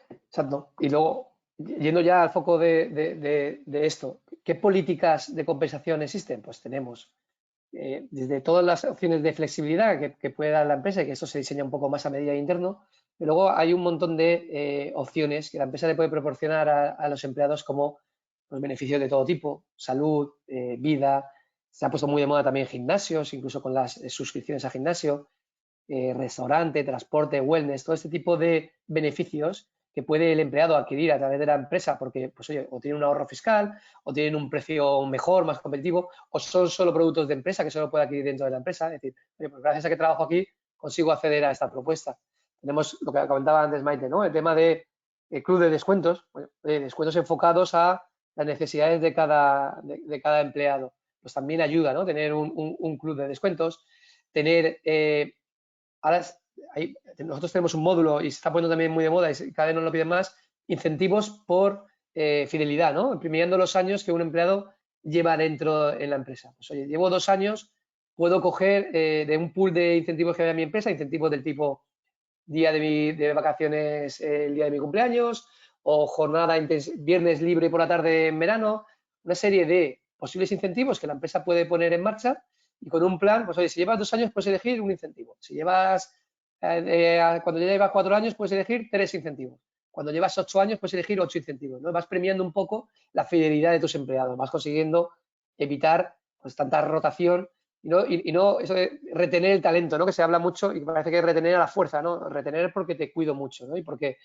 Speaker 2: Exacto. Y luego, yendo ya al foco de esto, ¿qué políticas de compensación existen? Pues tenemos desde todas las opciones de flexibilidad que puede dar la empresa, y que esto se diseña un poco más a medida interno, y luego hay un montón de opciones que la empresa le puede proporcionar a los empleados, como los beneficios de todo tipo, salud, vida. Se ha puesto muy de moda también gimnasios, incluso con las suscripciones a gimnasio, restaurante, transporte, wellness, todo este tipo de beneficios que puede el empleado adquirir a través de la empresa, porque, pues oye, o tiene un ahorro fiscal, o tienen un precio mejor, más competitivo, o son solo productos de empresa que solo puede adquirir dentro de la empresa. Es decir, oye, pues gracias a que trabajo aquí, consigo acceder a esta propuesta. Tenemos lo que comentaba antes Maite, ¿no? El tema de club de descuentos, bueno, descuentos enfocados a las necesidades de cada empleado. Pues también ayuda, ¿no? Tener un club de descuentos, tener ahora nosotros tenemos un módulo y se está poniendo también muy de moda y cada vez nos lo piden más, incentivos por fidelidad, ¿no? Premiando los años que un empleado lleva dentro en la empresa. Pues oye, llevo 2 años, puedo coger de un pool de incentivos que hay en mi empresa, incentivos del tipo día de vacaciones, el día de mi cumpleaños, o jornada viernes libre por la tarde en verano, una serie de posibles incentivos que la empresa puede poner en marcha. Y con un plan, pues oye, si llevas 2 años puedes elegir un incentivo. Si llevas, cuando ya llevas 4 años puedes elegir 3 incentivos. Cuando llevas 8 años puedes elegir 8 incentivos, ¿no? Vas premiando un poco la fidelidad de tus empleados, vas consiguiendo evitar pues tanta rotación y no eso de retener el talento, ¿no? Que se habla mucho y parece que es retener a la fuerza, ¿no? Retener porque te cuido mucho, ¿no? Y porque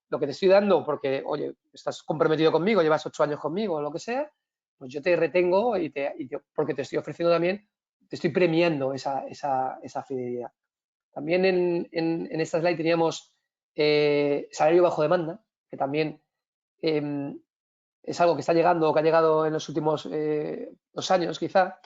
Speaker 2: lo que te estoy dando, porque, oye, estás comprometido conmigo, llevas 8 años conmigo o lo que sea, pues yo te retengo porque te estoy ofreciendo también, te estoy premiando esa fidelidad. También en esta slide teníamos salario bajo demanda, que también es algo que está llegando o que ha llegado en los últimos 2 años quizá,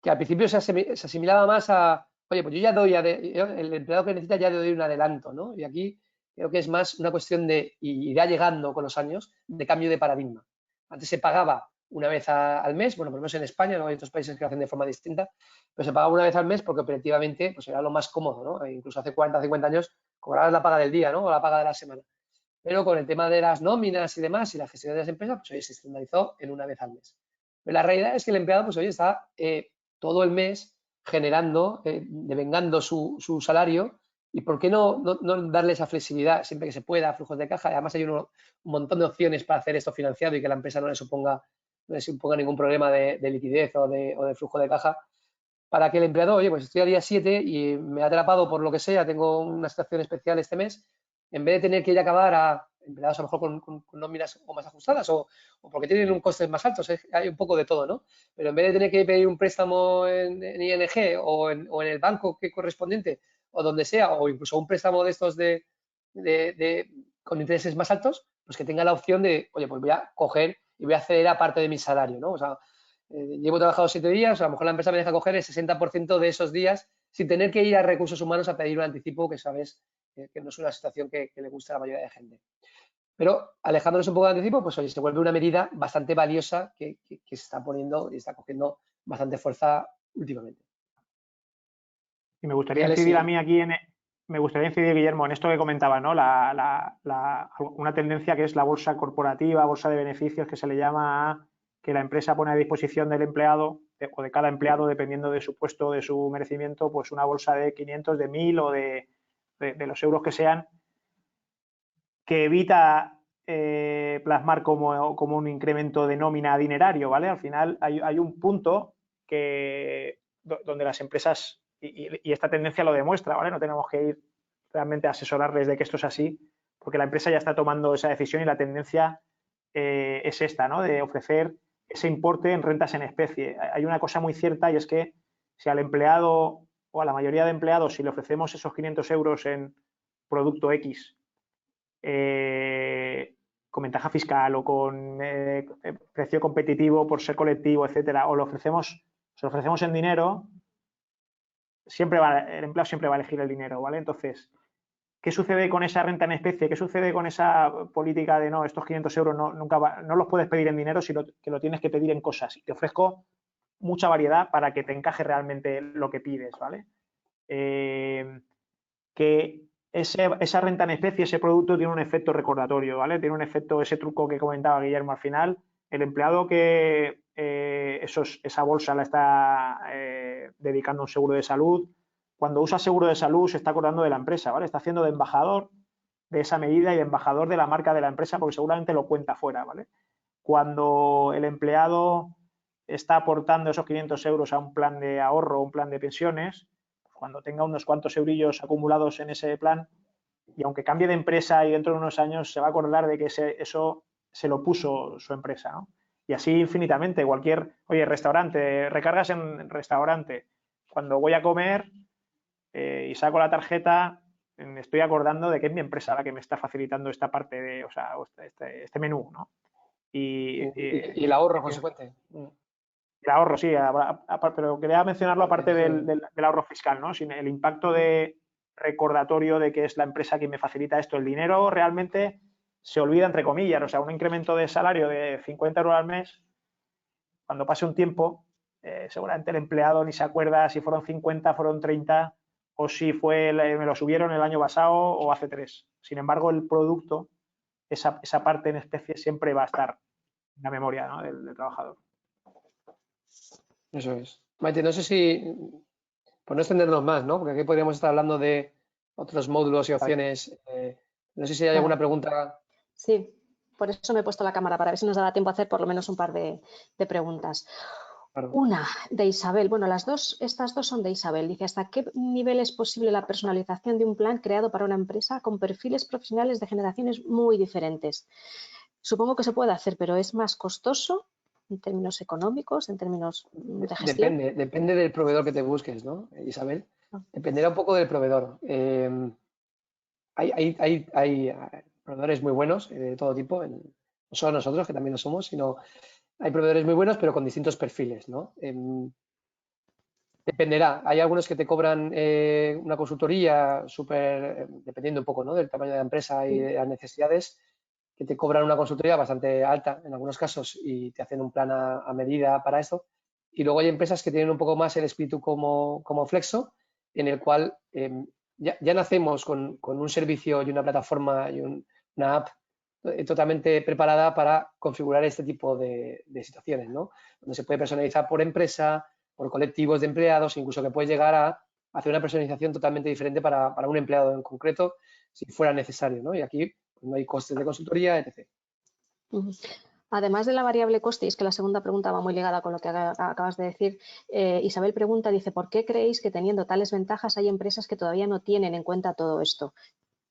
Speaker 2: que al principio se asimilaba más a, oye, pues yo ya doy, el empleado que necesita ya le doy un adelanto, ¿no? Y aquí creo que es más una cuestión de, y irá llegando con los años, de cambio de paradigma. Antes se pagaba una vez al mes, bueno, por lo menos en España, no hay otros países que lo hacen de forma distinta, pero se pagaba una vez al mes porque operativamente pues era lo más cómodo, ¿no? Incluso hace 40 o 50 años cobrabas la paga del día, ¿no? O la paga de la semana. Pero con el tema de las nóminas y demás y la gestión de las empresas, pues oye, se estandarizó en una vez al mes. Pero la realidad es que el empleado, pues oye, está todo el mes generando, devengando su salario. ¿Y por qué no darle esa flexibilidad siempre que se pueda, flujos de caja? Además hay un montón de opciones para hacer esto financiado y que la empresa no le suponga ningún problema de liquidez o de flujo de caja, para que el empleado, oye, pues estoy a día 7 y me ha atrapado por lo que sea, tengo una situación especial este mes, en vez de tener que ir a acabar a empleados a lo mejor con nóminas o más ajustadas o porque tienen un coste más alto, hay un poco de todo, ¿no? Pero en vez de tener que pedir un préstamo en ING o en el banco que correspondiente o donde sea, o incluso un préstamo de estos con intereses más altos, pues que tenga la opción de, oye, pues voy a coger y voy a acceder a parte de mi salario, ¿no? O sea, llevo trabajado 7 días, a lo mejor la empresa me deja coger el 60% de esos días sin tener que ir a recursos humanos a pedir un anticipo, que sabes que no es una situación que le gusta a la mayoría de gente. Pero alejándonos un poco del anticipo, pues oye, se vuelve una medida bastante valiosa que se está poniendo y está cogiendo bastante fuerza últimamente.
Speaker 3: Y me gustaría incidir a mí aquí me gustaría incidir, Guillermo, en esto que comentaba, ¿no? Una tendencia que es la bolsa corporativa, bolsa de beneficios, que se le llama a que la empresa pone a disposición del empleado o de cada empleado, dependiendo de su puesto, de su merecimiento, pues una bolsa de 500, de 1000 o de los euros que sean, que evita plasmar como un incremento de nómina dinerario, ¿vale? Al final hay un punto donde las empresas, y esta tendencia lo demuestra, ¿vale? No tenemos que ir realmente a asesorarles de que esto es así, porque la empresa ya está tomando esa decisión y la tendencia es esta, ¿no? De ofrecer ese importe en rentas en especie. Hay una cosa muy cierta y es que si al empleado o a la mayoría de empleados, si le ofrecemos esos 500 euros en producto X, con ventaja fiscal o con precio competitivo por ser colectivo, etcétera, o se lo ofrecemos en dinero, el empleado siempre va a elegir el dinero, ¿vale? Entonces, ¿qué sucede con esa renta en especie? ¿Qué sucede con esa política de no, estos 500 euros no los puedes pedir en dinero, sino que lo tienes que pedir en cosas? Y te ofrezco mucha variedad para que te encaje realmente lo que pides, ¿vale? Que esa renta en especie, ese producto tiene un efecto recordatorio, ¿vale? Tiene un efecto, ese truco que comentaba Guillermo al final. El empleado que esa bolsa la está dedicando a un seguro de salud, cuando usa seguro de salud se está acordando de la empresa, ¿vale? Está haciendo de embajador de esa medida y de embajador de la marca de la empresa porque seguramente lo cuenta fuera, ¿vale? Cuando el empleado está aportando esos 500 euros a un plan de ahorro, un plan de pensiones, cuando tenga unos cuantos eurillos acumulados en ese plan, y aunque cambie de empresa y dentro de unos años se va a acordar de que eso se lo puso su empresa, ¿no? Y así infinitamente, oye, restaurante, recargas en restaurante. Cuando voy a comer y saco la tarjeta, me estoy acordando de que es mi empresa la que me está facilitando esta parte de, o sea, este menú, ¿no?
Speaker 2: Y el ahorro consecuente.
Speaker 3: El ahorro, sí, pero quería mencionarlo aparte del ahorro fiscal, ¿no? Sin el impacto de recordatorio de que es la empresa que me facilita esto. El dinero realmente se olvida, entre comillas, o sea, un incremento de salario de 50 euros al mes, cuando pase un tiempo, seguramente el empleado ni se acuerda si fueron 50, fueron 30 o si me lo subieron el año pasado o hace 3. Sin embargo, el producto, esa parte en especie siempre va a estar en la memoria, ¿no? del trabajador.
Speaker 2: Eso es. Maite, no sé si, por no extendernos más, ¿no? Porque aquí podríamos estar hablando de otros módulos y opciones. No sé si hay alguna pregunta.
Speaker 1: Sí, por eso me he puesto la cámara, para ver si nos dará tiempo a hacer por lo menos un par de preguntas. Claro. Una de Isabel, bueno, estas dos son de Isabel. Dice, ¿hasta qué nivel es posible la personalización de un plan creado para una empresa con perfiles profesionales de generaciones muy diferentes? Supongo que se puede hacer, pero ¿es más costoso en términos económicos, en términos de gestión?
Speaker 2: Depende del proveedor que te busques, ¿no, Isabel? Dependerá un poco del proveedor. Hay proveedores muy buenos de todo tipo, no solo nosotros, que también lo somos, sino hay proveedores muy buenos, pero con distintos perfiles, ¿no? Dependerá. Hay algunos que te cobran una consultoría dependiendo un poco, ¿no? Del tamaño de la empresa y de las necesidades. que te cobran una consultoría bastante alta en algunos casos y te hacen un plan a medida para eso. Y luego hay empresas que tienen un poco más el espíritu como Flexo, en el cual ya nacemos con un servicio y una plataforma y una app totalmente preparada para configurar este tipo de situaciones, ¿no? Donde se puede personalizar por empresa, por colectivos de empleados, incluso que puedes llegar a hacer una personalización totalmente diferente para un empleado en concreto, si fuera necesario, ¿no? Y aquí pues, no hay costes de consultoría, etc.
Speaker 1: Además de la variable coste, y es que la segunda pregunta va muy ligada con lo que acabas de decir, Isabel pregunta, dice, ¿por qué creéis que teniendo tales ventajas hay empresas que todavía no tienen en cuenta todo esto?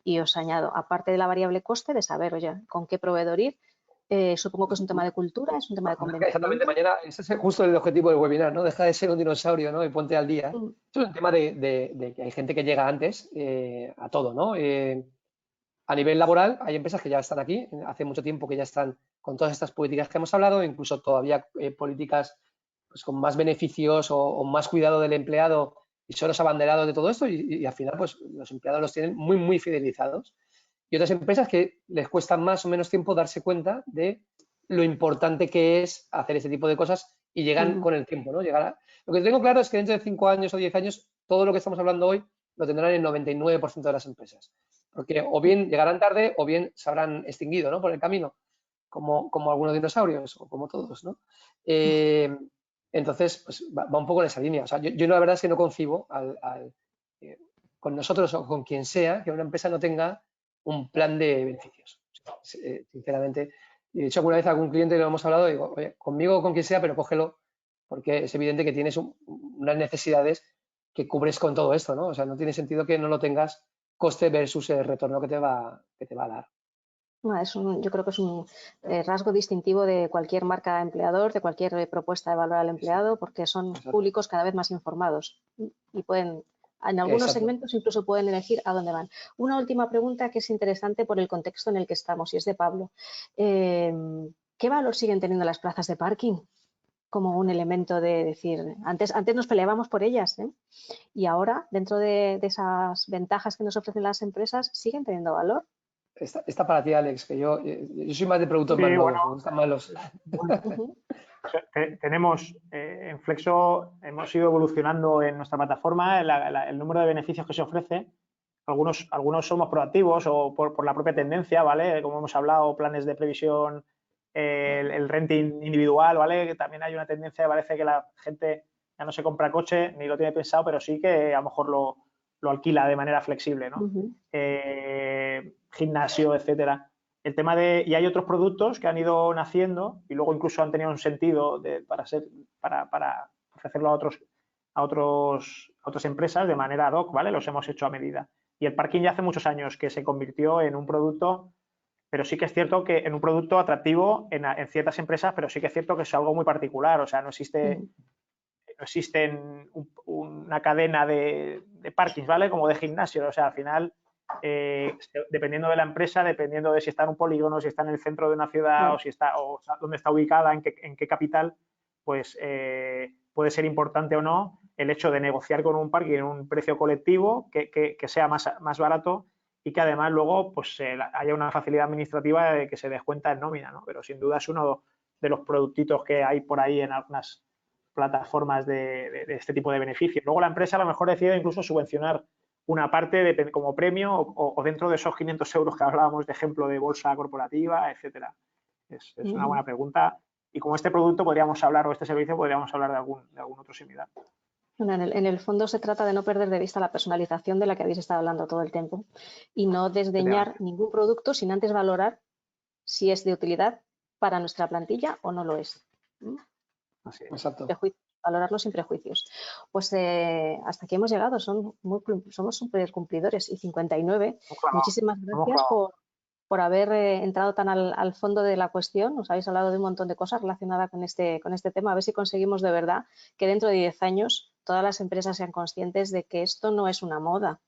Speaker 1: Y os añado, aparte de la variable coste, de saber, oye, con qué proveedor ir, supongo que es un tema de cultura, es un tema de convencimiento.
Speaker 2: Exactamente, mañana, ese es justo el objetivo del webinar, ¿no? Deja de ser un dinosaurio, ¿no? Y ponte al día. Es un tema de que hay gente que llega antes a todo, ¿no? A nivel laboral, hay empresas que ya están aquí, hace mucho tiempo que ya están con todas estas políticas que hemos hablado, incluso todavía políticas pues, con más beneficios o más cuidado del empleado y son los abanderados de todo esto y al final pues los empleados los tienen muy, muy fidelizados. Y otras empresas que les cuesta más o menos tiempo darse cuenta de lo importante que es hacer este tipo de cosas y llegan con el tiempo, ¿no? Lo que tengo claro es que dentro de 5 años o 10 años todo lo que estamos hablando hoy lo tendrán el 99% de las empresas. Porque o bien llegarán tarde o bien se habrán extinguido, ¿no? Por el camino, como algunos dinosaurios o como todos, ¿no? Entonces, pues va un poco en esa línea. O sea, yo la verdad es que no concibo con nosotros o con quien sea que una empresa no tenga un plan de beneficios. Sinceramente, y de hecho alguna vez a algún cliente lo hemos hablado, digo, oye, conmigo o con quien sea, pero cógelo, porque es evidente que tienes unas necesidades que cubres con todo esto, ¿no? O sea, no tiene sentido que no lo tengas coste versus el retorno que te va a dar.
Speaker 1: Yo creo que es un rasgo distintivo de cualquier marca empleador, de cualquier propuesta de valor al empleado, porque son públicos cada vez más informados y pueden, en algunos segmentos incluso pueden elegir a dónde van. Una última pregunta que es interesante por el contexto en el que estamos y es de Pablo. ¿Qué valor siguen teniendo las plazas de parking como un elemento de decir, antes nos peleábamos por ellas, y ahora dentro de esas ventajas que nos ofrecen las empresas siguen teniendo valor?
Speaker 2: Está para ti, Alex, que yo soy más de productos más nuevos, me gustan más los...
Speaker 3: Tenemos, en Flexo hemos ido evolucionando en nuestra plataforma el número de beneficios que se ofrece. Algunos somos proactivos o por la propia tendencia, ¿vale? Como hemos hablado, planes de previsión, el renting individual, ¿vale? Que también hay una tendencia, parece que la gente ya no se compra coche ni lo tiene pensado, pero sí que a lo mejor lo alquila de manera flexible, ¿no? Gimnasio, etcétera. El tema y hay otros productos que han ido naciendo y luego incluso han tenido un sentido para ofrecerlo a otras empresas de manera ad hoc, ¿vale? Los hemos hecho a medida. Y el parking ya hace muchos años que se convirtió en un producto, pero sí que es cierto que en un producto atractivo en ciertas empresas, pero sí que es cierto que es algo muy particular, o sea, no existe una cadena de parkings, ¿vale? Como de gimnasio, o sea, al final, dependiendo de la empresa, dependiendo de si está en un polígono, si está en el centro de una ciudad o dónde está ubicada, en qué capital, pues puede ser importante o no el hecho de negociar con un parking en un precio colectivo que sea más barato y que además luego pues haya una facilidad administrativa de que se descuenta en nómina, ¿no? Pero sin duda es uno de los productitos que hay por ahí en algunas plataformas de este tipo de beneficios. Luego la empresa a lo mejor decide incluso subvencionar una parte como premio o dentro de esos 500 euros que hablábamos de ejemplo de bolsa corporativa, etcétera. Es una buena pregunta y como este producto podríamos hablar o este servicio podríamos hablar de algún otro similar.
Speaker 1: Bueno, en el fondo se trata de no perder de vista la personalización de la que habéis estado hablando todo el tiempo y no desdeñar ningún producto sin antes valorar si es de utilidad para nuestra plantilla o no lo es.
Speaker 2: Así es. Exacto.
Speaker 1: Valorarlo sin prejuicios. Pues hasta aquí hemos llegado, somos súper cumplidores y 59. Muchísimas gracias por haber entrado tan al fondo de la cuestión. Nos habéis hablado de un montón de cosas relacionadas con este tema. A ver si conseguimos de verdad que dentro de 10 años todas las empresas sean conscientes de que esto no es una moda,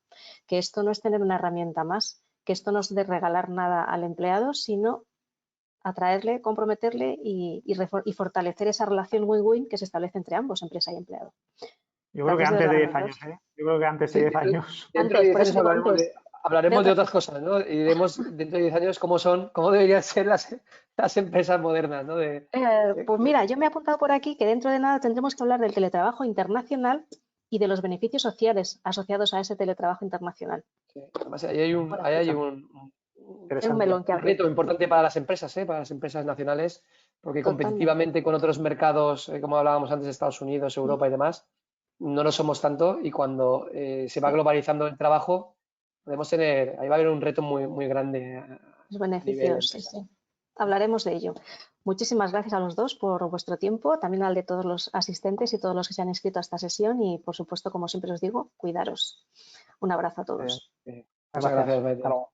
Speaker 1: que esto no es tener una herramienta más, que esto no es de regalar nada al empleado, sino atraerle, comprometerle y fortalecer esa relación win-win que se establece entre ambos, empresa y empleado.
Speaker 3: Yo creo que antes de 10 años, ¿eh? Yo creo que antes de 10 años.
Speaker 2: Dentro de 10 años Hablaremos de otras cosas, ¿no? Y diremos dentro de 10 años cómo deberían ser las empresas modernas, ¿no?
Speaker 1: Pues mira, yo me he apuntado por aquí que dentro de nada tendremos que hablar del teletrabajo internacional y de los beneficios sociales asociados a ese teletrabajo internacional.
Speaker 2: Además, ahí hay un
Speaker 1: Es un melón que abrir.
Speaker 2: reto importante para las empresas, para las empresas nacionales, porque
Speaker 1: Totalmente.
Speaker 2: competitivamente con otros mercados, como hablábamos antes, Estados Unidos, Europa y demás, no lo somos tanto, y cuando se va globalizando el trabajo, ahí va a haber un reto muy, muy grande.
Speaker 1: Los beneficios, sí. Hablaremos de ello. Muchísimas gracias a los dos por vuestro tiempo, también al de todos los asistentes y todos los que se han inscrito a esta sesión y, por supuesto, como siempre os digo, cuidaros. Un abrazo a todos.
Speaker 2: Muchas gracias, Maite.
Speaker 3: Hasta luego.